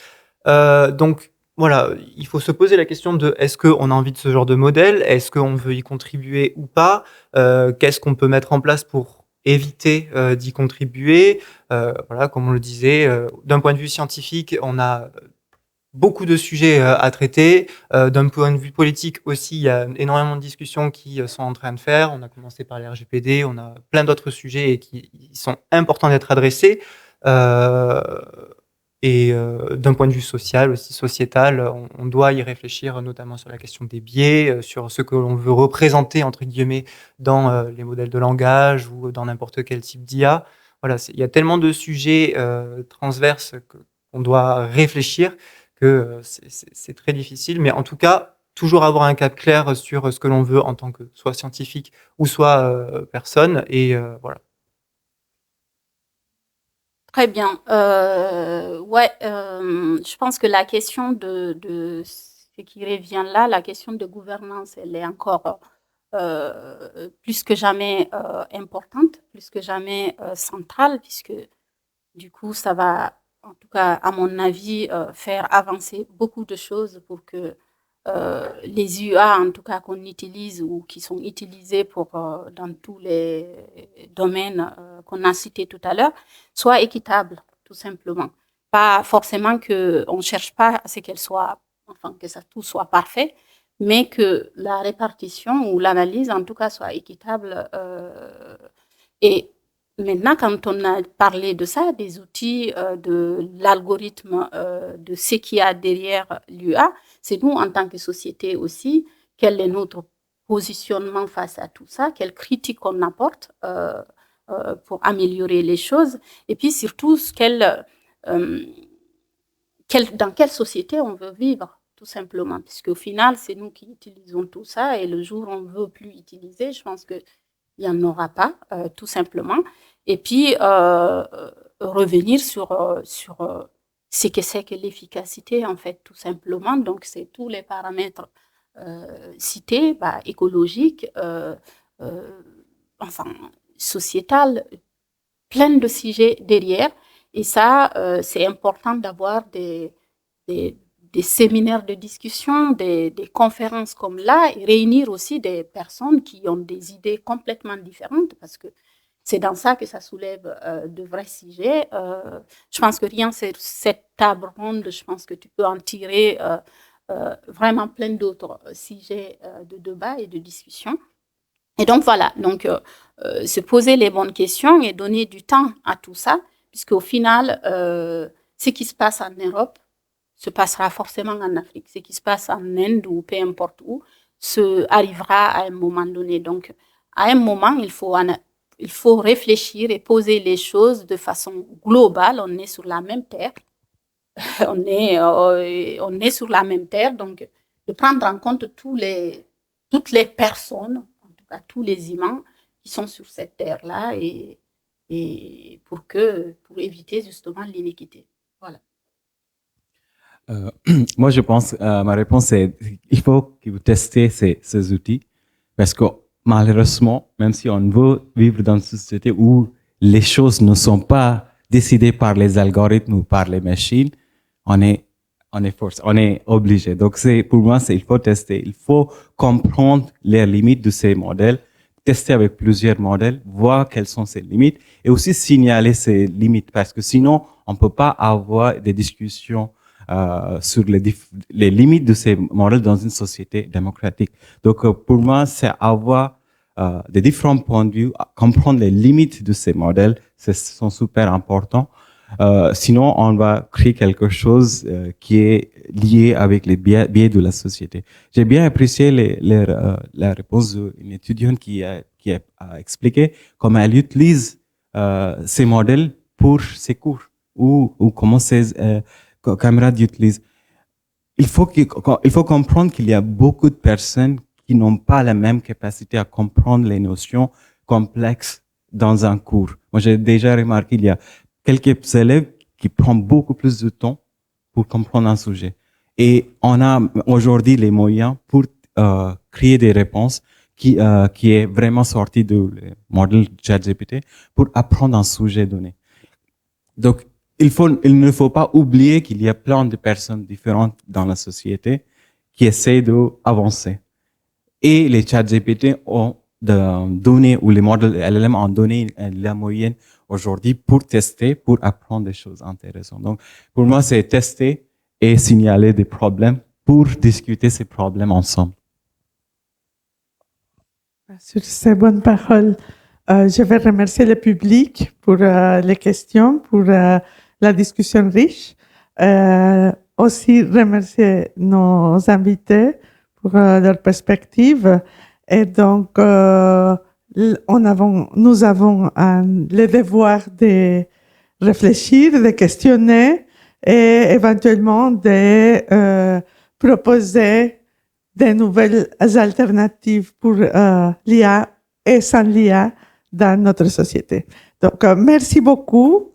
Donc voilà, il faut se poser la question de est-ce qu'on a envie de ce genre de modèle? Est-ce qu'on veut y contribuer ou pas? Qu'est-ce qu'on peut mettre en place pour éviter d'y contribuer? Voilà, comme on le disait, d'un point de vue scientifique, on a beaucoup de sujets à traiter. D'un point de vue politique aussi, il y a énormément de discussions qui sont en train de faire. On a commencé par les RGPD, on a plein d'autres sujets qui sont importants d'être adressés. Et d'un point de vue social, aussi sociétal, on doit y réfléchir, notamment sur la question des biais, sur ce que l'on veut représenter, entre guillemets, dans les modèles de langage ou dans n'importe quel type d'IA. Voilà, il y a tellement de sujets transverses qu'on doit réfléchir que c'est très difficile. Mais en tout cas, toujours avoir un cap clair sur ce que l'on veut en tant que soit scientifique ou soit personne. Et voilà. Très bien. Je pense que la question de ce qui revient là, la question de gouvernance, elle est encore plus que jamais importante, plus que jamais centrale, puisque du coup, ça va, en tout cas, à mon avis, faire avancer beaucoup de choses pour que les UA, en tout cas, qu'on utilise ou qui sont utilisés dans tous les domaines qu'on a cités tout à l'heure, soient équitables, tout simplement. Pas forcément qu'on ne cherche pas à ce qu'elles soient, enfin, que ça tout soit parfait, mais que la répartition ou l'analyse, en tout cas, soit équitable. Et maintenant, quand on a parlé de ça, des outils, de l'algorithme, de ce qu'il y a derrière l'UA, c'est nous, en tant que société aussi, quel est notre positionnement face à tout ça, quelle critique on apporte pour améliorer les choses, et puis surtout dans quelle société on veut vivre, tout simplement, puisqu'au final, c'est nous qui utilisons tout ça, et le jour où on ne veut plus utiliser, je pense qu'il n'y en aura pas, tout simplement. Et puis, revenir sur ce que c'est que l'efficacité, en fait, tout simplement. Donc, c'est tous les paramètres cités, écologiques, enfin, sociétal, plein de sujets derrière. Et ça, c'est important d'avoir des séminaires de discussion, des conférences comme là, et réunir aussi des personnes qui ont des idées complètement différentes, parce que c'est dans ça que ça soulève de vrais sujets. Je pense que rien, c'est cette table ronde, je pense que tu peux en tirer vraiment plein d'autres sujets de débat et de discussion. Et donc voilà, donc se poser les bonnes questions et donner du temps à tout ça, puisqu'au final, ce qui se passe en Europe se passera forcément en Afrique. Ce qui se passe en Inde ou peu importe où, arrivera à un moment donné. Donc, à un moment, il faut réfléchir et poser les choses de façon globale. On est sur la même terre. On est sur la même terre. Donc, de prendre en compte toutes les personnes, en tout cas tous les humains qui sont sur cette terre-là et pour éviter justement l'inéquité. Voilà. Moi, je pense, ma réponse est, il faut que vous testez ces outils parce que malheureusement, même si on veut vivre dans une société où les choses ne sont pas décidées par les algorithmes ou par les machines, on est forcé, on est obligé. Donc, pour moi, il faut tester, il faut comprendre les limites de ces modèles, tester avec plusieurs modèles, voir quelles sont ces limites et aussi signaler ces limites parce que sinon, on peut pas avoir des discussions sur les limites de ces modèles dans une société démocratique. Donc, pour moi, c'est avoir des différents points de vue, comprendre les limites de ces modèles, sont super importants. Sinon, on va créer quelque chose qui est lié avec les biais de la société. J'ai bien apprécié la réponse d'une étudiante qui a expliqué comment elle utilise ces modèles pour ses cours ou comment ses camarades utilisent. Il faut comprendre qu'il y a beaucoup de personnes qui n'ont pas la même capacité à comprendre les notions complexes dans un cours. Moi, j'ai déjà remarqué qu'il y a quelques élèves qui prennent beaucoup plus de temps pour comprendre un sujet. Et on a aujourd'hui les moyens pour créer des réponses qui est vraiment sorti du modèle ChatGPT pour apprendre un sujet donné. Donc, il ne faut pas oublier qu'il y a plein de personnes différentes dans la société qui essaient d'avancer. Et les ChatGPT ont donné, ou les modèles LLM ont donné la moyenne aujourd'hui pour tester, pour apprendre des choses intéressantes. Donc, pour moi, c'est tester et signaler des problèmes pour discuter ces problèmes ensemble. Sur ces bonnes paroles, je vais remercier le public pour les questions, pour la discussion riche. Aussi remercier nos invités pour leur perspective. Et donc, nous avons le devoir de réfléchir, de questionner et éventuellement de proposer de nouvelles alternatives pour l'IA et sans l'IA dans notre société. Donc, merci beaucoup